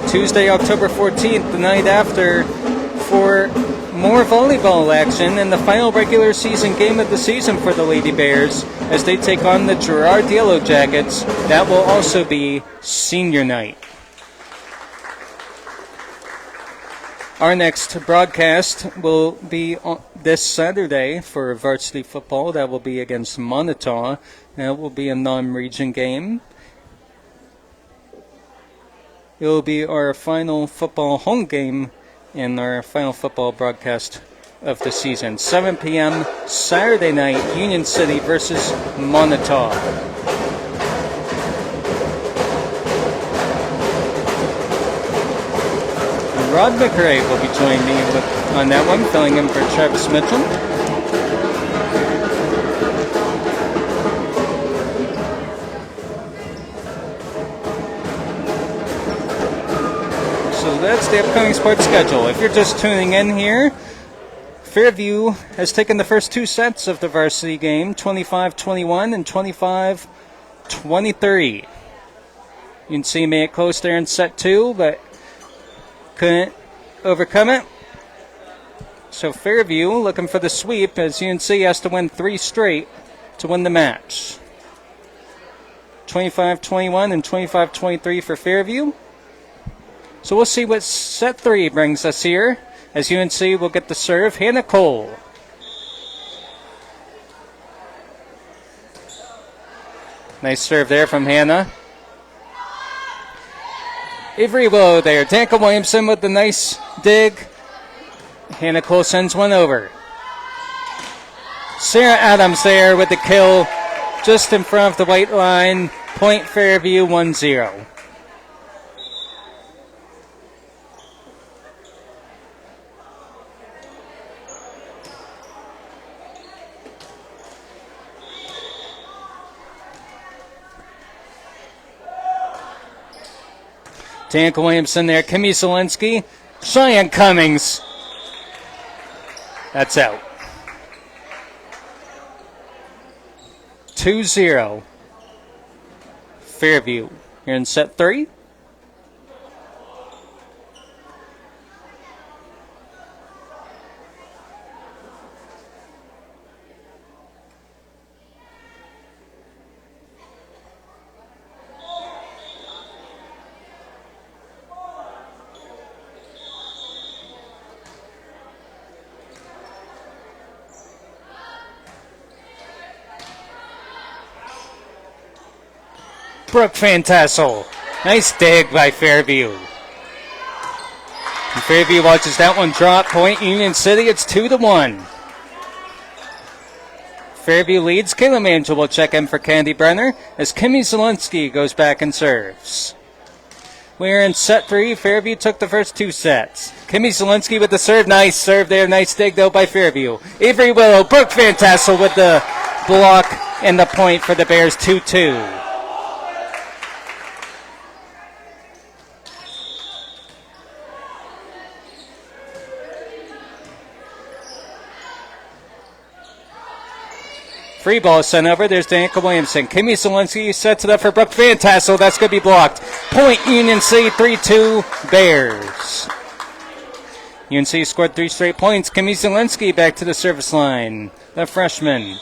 Tuesday, October 14th, the night after, for more volleyball action and the final regular season game of the season for the Lady Bears as they take on the Girard Yellow Jackets. That will also be senior night. Our next broadcast will be this Saturday for varsity football. That will be against Montauk. That will be a non-region game. It will be our final football home game in our final football broadcast of the season. 7 p.m. Saturday night, Union City versus Montauk. Rod McRae will be joining me on that one, filling in for Travis Mitchell. So that's the upcoming sports schedule. If you're just tuning in here, Fairview has taken the first two sets of the varsity game, 25-21 and 25-23. You can see made it close there in set two, but couldn't overcome it. So Fairview looking for the sweep as UNC has to win 3 straight to win the match. 25-21 and 25-23 for Fairview. So we'll see what set 3 brings us here as UNC will get the serve. Hannah Cole. Nice serve there from Hannah. Avery Willow there. Danica Williamson with the nice dig. Hannah Cole sends one over. Sarah Adams there with the kill just in front of the white line. Point Fairview 1-0. Danica Williamson there. Kimmy Zielinski. Cheyenne Cummings. That's out. 2-0. Fairview. Here in set 3. Brooke Fantassel. Nice dig by Fairview. And Fairview watches that one drop. Point Union City. It's 2-1. Fairview leads. Kayla Mangel will check in for Candy Brenner as Kimmy Zielinski goes back and serves. We're in set 3. Fairview took the first 2 sets. Kimmy Zielinski with the serve. Nice serve there. Nice dig, though, by Fairview. Avery Willow. Brooke Fantassel with the block and the point for the Bears. 2-2. Free ball sent over. There's Danica Williamson. Kimmy Zielinski sets it up for Brooke Fantassel. That's going to be blocked. Point Union City 3-2 Bears. UNC scored 3 straight points. Kimmy Zielinski back to the service line. The freshman.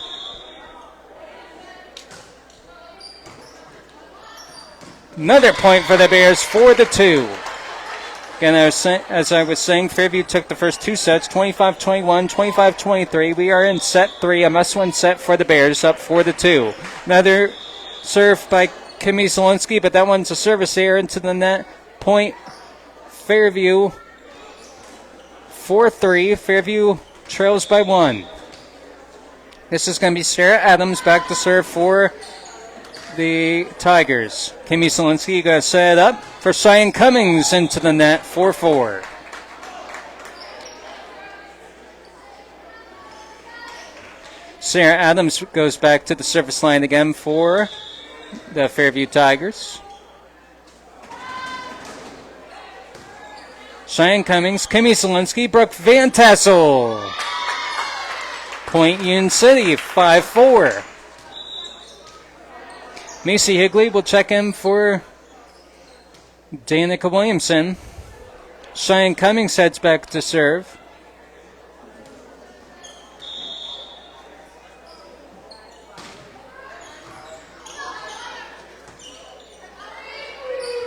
Another point for the Bears, 4-2. Again, as I was saying, Fairview took the first 2 sets, 25-21, 25-23. We are in set 3, a must-win set for the Bears, up 4-2. Another serve by Kimmy Zielinski, but that one's a service error into the net. Point Fairview 4-3. Fairview trails by 1. This is going to be Sarah Adams back to serve for the Tigers. Kimmy Zielinski going to set it up for Cheyenne Cummings into the net. 4-4. Sarah Adams goes back to the service line again for the Fairview Tigers. Cheyenne Cummings, Kimmy Zielinski, Brooke Van Tassel. Point Union City, 5-4. Macy Higley will check in for Danica Williamson. Cheyenne Cummings heads back to serve.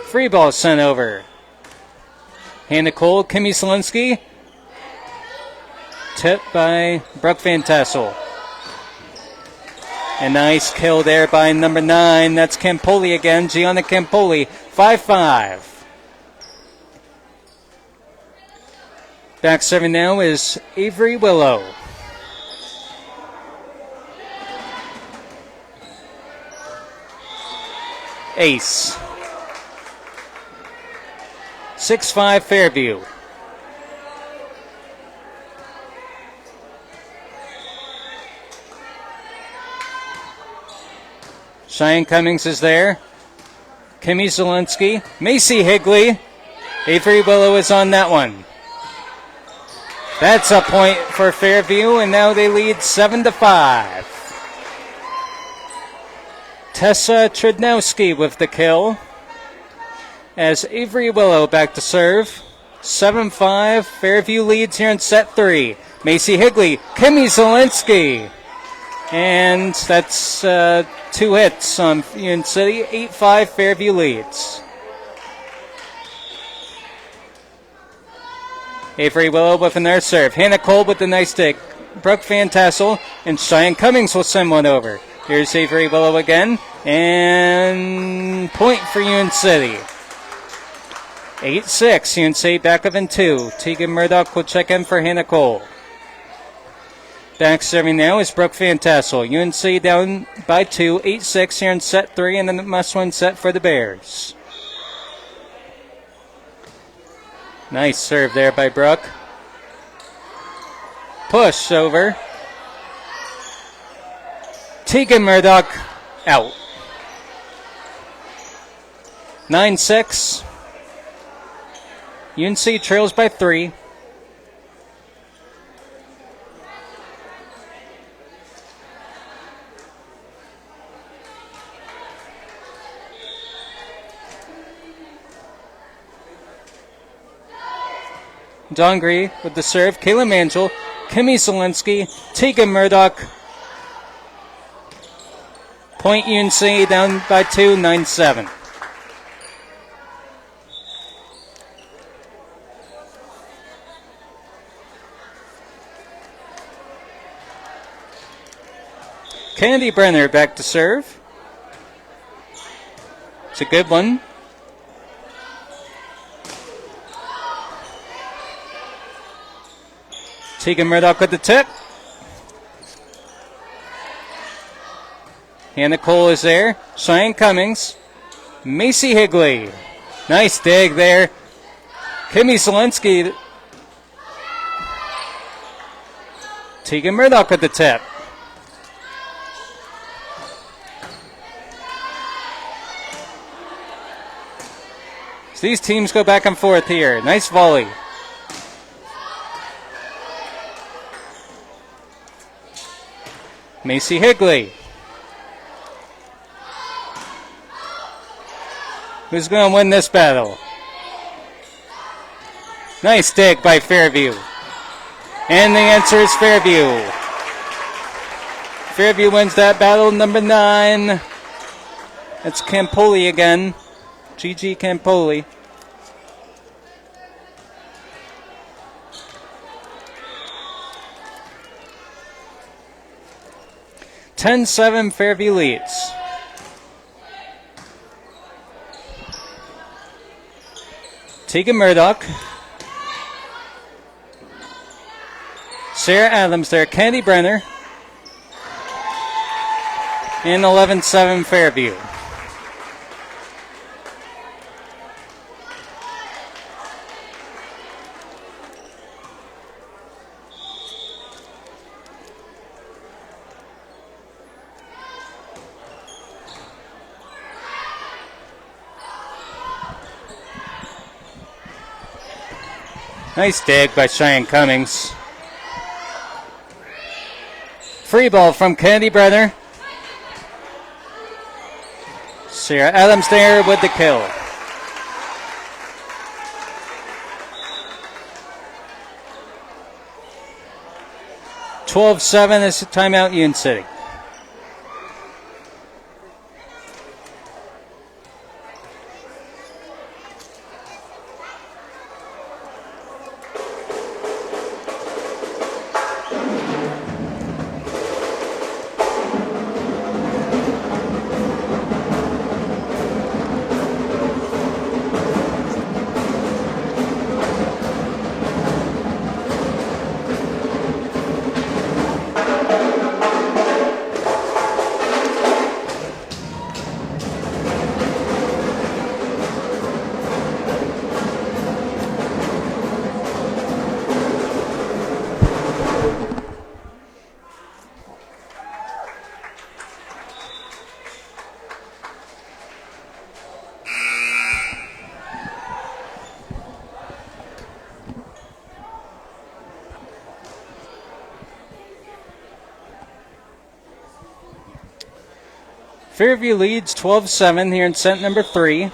Free ball sent over. Hannah Cole, Kimmy Zielinski. Tipped by Brooke Van Tassel. A nice kill there by number 9. That's Campoli again. Gianna Campoli. 5-5. Back serving now is Avery Willow. Ace. 6-5 Fairview. Cheyenne Cummings is there. Kimmy Zielinski. Macy Higley. Avery Willow is on that one. That's a point for Fairview, and now they lead 7-5. Tessa Tridnowski with the kill. As Avery Willow back to serve. 7-5. Fairview leads here in set 3. Macy Higley, Kimmy Zielinski. And that's 2 hits on Union City. 8-5 Fairview leads. Avery Willow with another serve. Hannah Cole with the nice stick. Brooke Van Tassel and Cheyenne Cummings will send one over. Here's Avery Willow again. And point for Union City. 8-6, UNC back up in 2. Tegan Murdoch will check in for Hannah Cole. Back serving now is Brooke Van Tassel. UNC down by 2, 8-6 here in set 3, and then a must-win set for the Bears. Nice serve there by Brooke. Push over. Tegan Murdoch out. 9-6. UNC trails by 3. Dongri with the serve. Kayla Mangel, Kimmy Zielinski, Tegan Murdoch. Point UNC down by 2, 9-7. Kennedy Brenner back to serve. It's a good one. Tegan Murdoch with the tip. Hannah Cole is there. Cheyenne Cummings. Macy Higley. Nice dig there. Kimmy Zielinski. Tegan Murdoch with the tip. So these teams go back and forth here. Nice volley. Macy Higley. Who's going to win this battle? Nice dig by Fairview. And the answer is Fairview. Fairview wins that battle, number 9. That's Campoli again. Gigi Campoli. Ten-7 Fairview leads. Tegan Murdoch. Sarah Adams there. Candy Brenner. And 11-7 Fairview. Nice dig by Cheyenne Cummings. Free ball from Candy Brenner. Sarah Adams there with the kill. (12-7) is the timeout, Union City. Fairview leads 12-7 here in set number 3.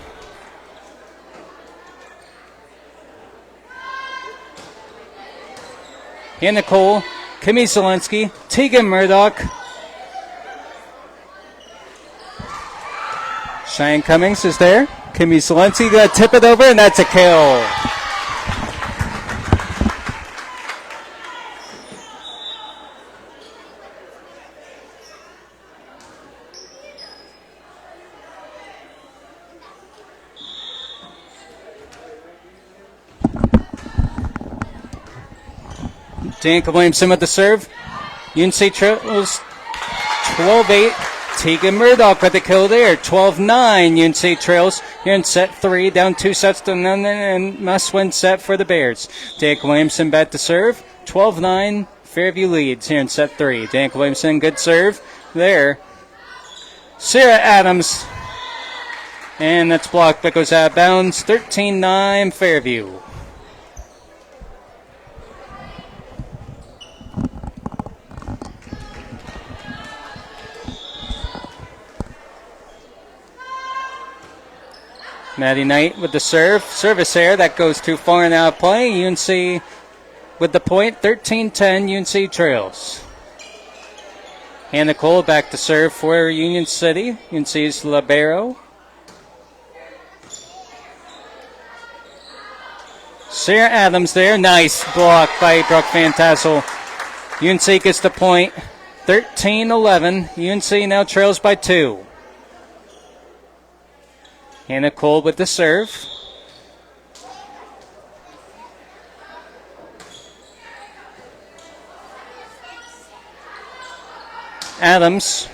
Hannah Cole, Kimmy Zelensky, Tegan Murdoch. Cheyenne Cummings is there. Kimmy Zelensky going to tip it over, and that's a kill. Danica Williamson with the serve. UNC Trails 12-8. Tegan Murdoch with the kill there. 12-9 UNC Trails here in set 3. Down 2 sets to none and must-win set for the Bears. Danica Williamson back to serve. 12-9 Fairview leads here in set 3. Danica Williamson, good serve there. Sarah Adams. And that's blocked, but goes out of bounds. 13-9 Fairview. Maddie Knight with the serve. Service error. That goes too far and out of play. UNC with the point. 13-10 UNC Trails. Hannah Cole back to serve for Union City. UNC's libero. Sarah Adams there. Nice block by Brooke Van Tassel. UNC gets the point. 13-11. UNC now trails by 2. Hannah Cole with the serve. Adams.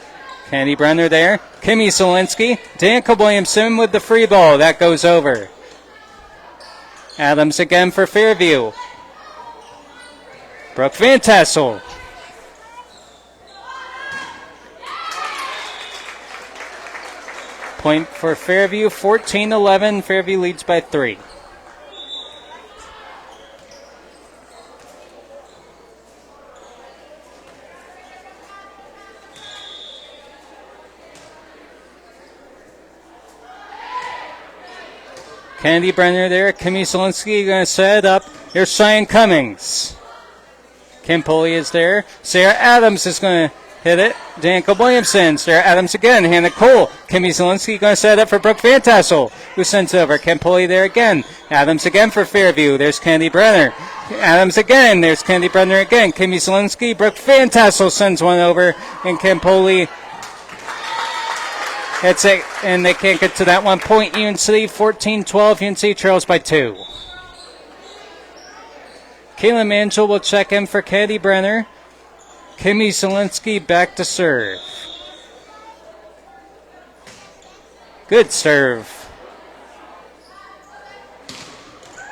Candy Brenner there. Kimmy Zelensky. Danica Williamson with the free ball. That goes over. Adams again for Fairview. Brooke Van Tassel. Point for Fairview, 14-11. Fairview leads by 3. Candy Brenner there. Kimmy Zelensky going to set it up. Here's Cheyenne Cummings. Kim Pulley is there. Sarah Adams is going to hit it. Danica Williamson. Sarah Adams again. Hannah Cole. Kimmy Zelensky going to set it up for Brooke Van Tassel, who sends it over. Kim Pulley there again. Adams again for Fairview. There's Candy Brenner. Adams again. There's Candy Brenner again. Kimmy Zelensky. Brooke Van Tassel sends one over. And Kim Pulley That's it, and they can't get to that one. Point UNC, 14-12. UNC trails by 2. Kayla Mangel will check in for Katie Brenner. Kimmy Zielinski back to serve. Good serve.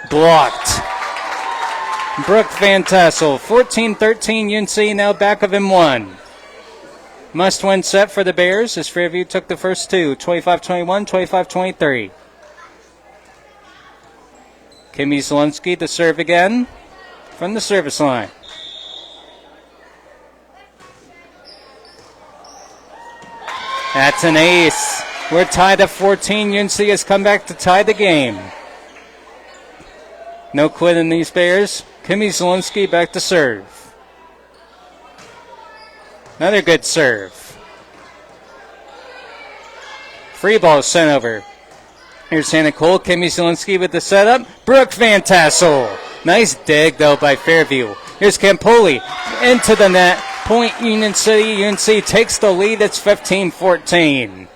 Blocked. Brooke Van Tassel, 14-13. UNC now back of in 1. Must-win set for the Bears as Fairview took the first 2, 25-21, 25-23. Kimmy Zielinski to serve again from the service line. That's an ace. We're tied at 14. UNC has come back to tie the game. No quit in these Bears. Kimmy Zielinski back to serve. Another good serve. Free ball sent over. Here's Hannah Cole. Kimmy Zielinski with the setup. Brooke Van Tassel. Nice dig, though, by Fairview. Here's Campoli into the net. Point Union City. UNC takes the lead. It's 15-14.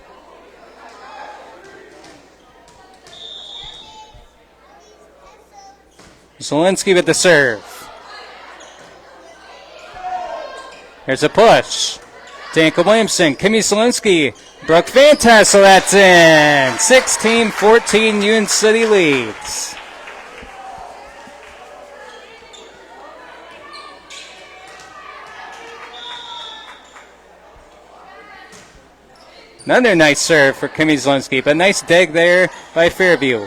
Zielinski with the serve. Here's a push. Danica Williamson, Kimmy Zielinski, Brooke Van Tassel, that's in. 16-14, Union City leads. Another nice serve for Kimmy Zielinski, but nice dig there by Fairview.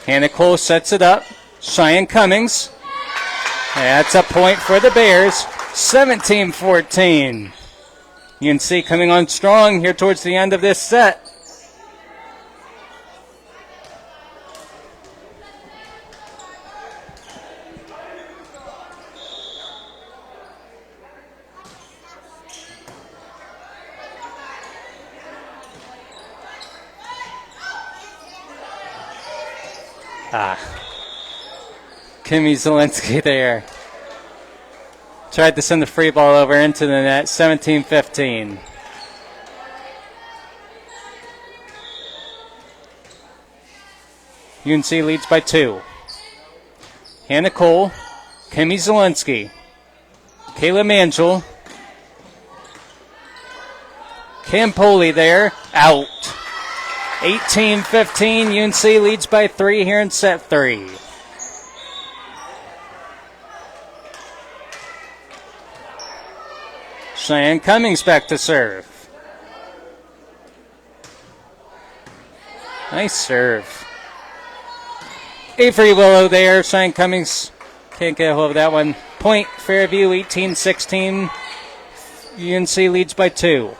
Hannah Cole sets it up. Cheyenne Cummings. That's a point for the Bears. 17-14. UNC coming on strong here towards the end of this set. Kimmy Zielinski there. Tried to send the free ball over into the net. 17-15. UNC leads by 2. Hannah Cole, Kimmy Zielinski, Kayla Mangel, Campoli there, out. 18-15, UNC leads by 3 here in set 3. Cheyenne Cummings back to serve. Nice serve. Avery Willow there. Cheyenne Cummings can't get a hold of that one. Point Fairview 18-16. UNC leads by 2.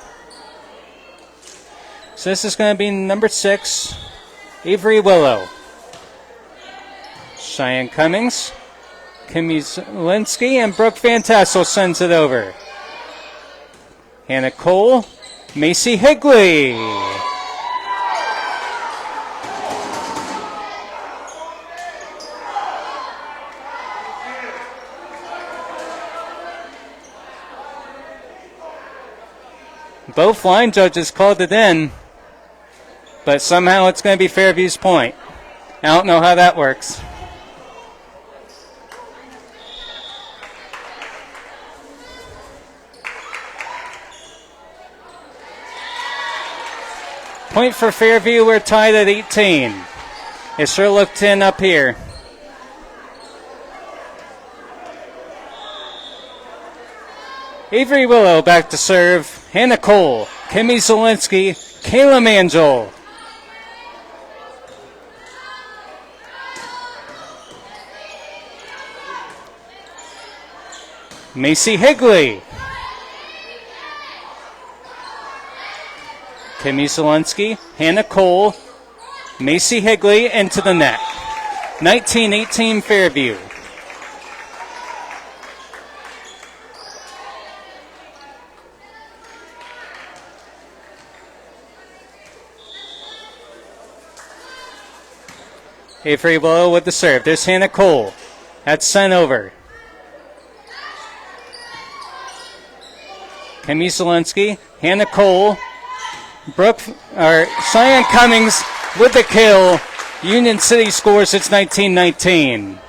So this is going to be number 6, Avery Willow. Cheyenne Cummings, Kimmy Zielinski, and Brooke Van Tassel sends it over. Hannah Cole, Macy Higley. Both line judges called it in, but somehow it's going to be Fairview's point. I don't know how that works. Point for Fairview, we're tied at 18. It sure looked in up here. Avery Willow back to serve. Hannah Cole, Kimmy Zielinski, Kayla Mangel. Macy Higley. Kimmy Zielinski, Hannah Cole, Macy Higley into the net. 19-18 Fairview. Avery Willow with the serve. There's Hannah Cole. That's sent over. Kimmy Zielinski, Hannah Cole, Cheyenne Cummings with the kill. Union City scores. It's 19-19.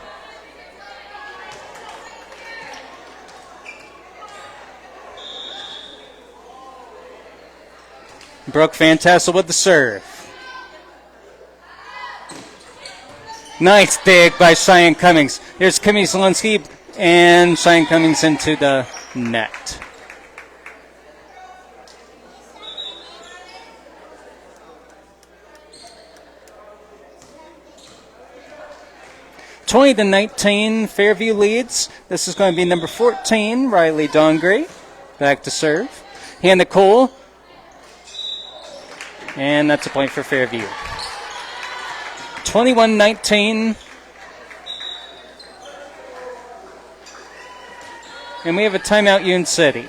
Brooke Van Tassel with the serve. Nice dig by Cheyenne Cummings. There's Kimmy Zielinski, and Cheyenne Cummings into the net. (20-19), Fairview leads. This is going to be number 14, Riley Dongre. Back to serve. Hannah Cole. And that's a point for Fairview. 21-19. And we have a timeout, Union City.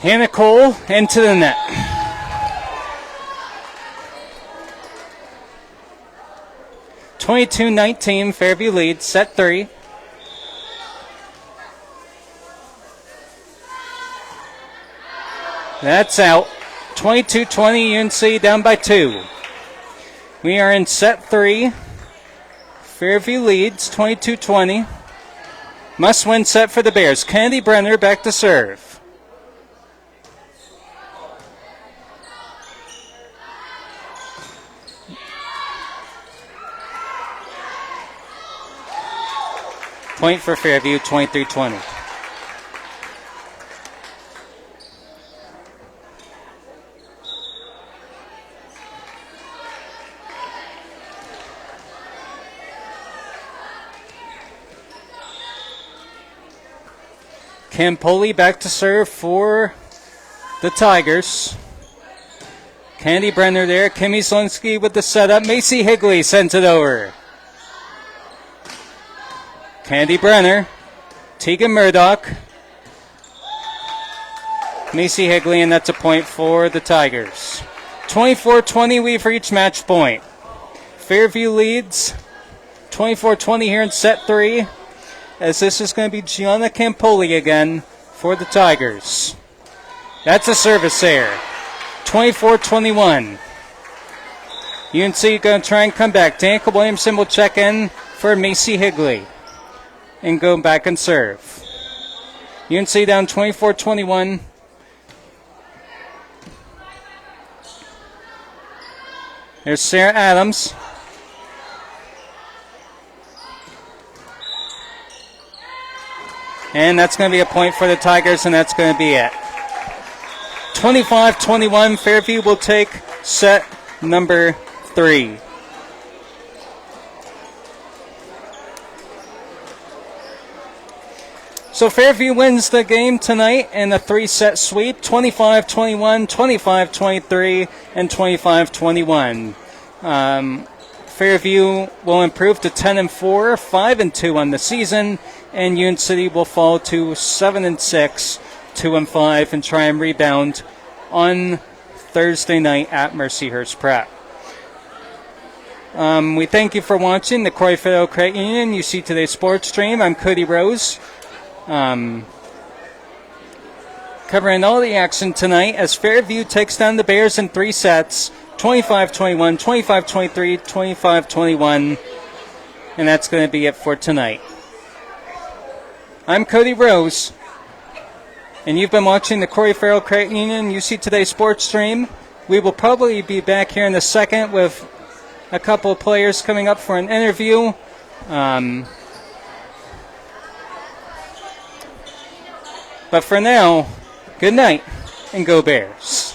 Hannah Cole into the net. (22-19), Fairview leads, set 3. That's out. 22-20, UNC down by 2. We are in set 3. Fairview leads, 22-20. Must-win set for the Bears. Candy Brenner back to serve. Point for Fairview, 23-20. Campoli back to serve for the Tigers. Candy Brenner there. Kimmy Zielinski with the setup. Macy Higley sends it over. Candy Brenner, Tegan Murdoch, Macy Higley, and that's a point for the Tigers. 24-20, we've reached match point. Fairview leads 24-20 here in set 3, as this is going to be Gianna Campoli again for the Tigers. That's a service there. 24-21. UNC going to try and come back. Danica Williamson will check in for Macy Higley and go back and serve. UNC down 24-21. There's Sarah Adams. And that's going to be a point for the Tigers, and that's going to be it. 25-21, Fairview will take set number 3. So Fairview wins the game tonight in a 3-set sweep, 25-21, 25-23, and 25-21. Fairview will improve to 10-4, 5-2 on the season, and Union City will fall to 7-6, 2-5, and try and rebound on Thursday night at Mercyhurst Prep. We thank you for watching the Corry Federal Credit Union UC Today Sports Stream. I'm Cody Rose. Covering all the action tonight as Fairview takes down the Bears in 3 sets, 25-21, 25-23, 25-21, and that's going to be it for tonight. I'm Cody Rose. And you've been watching the Corry Farrell Credit Union UC Today sports stream. We will probably be back here in a second with a couple of players coming up for an interview. But for now, good night and go Bears.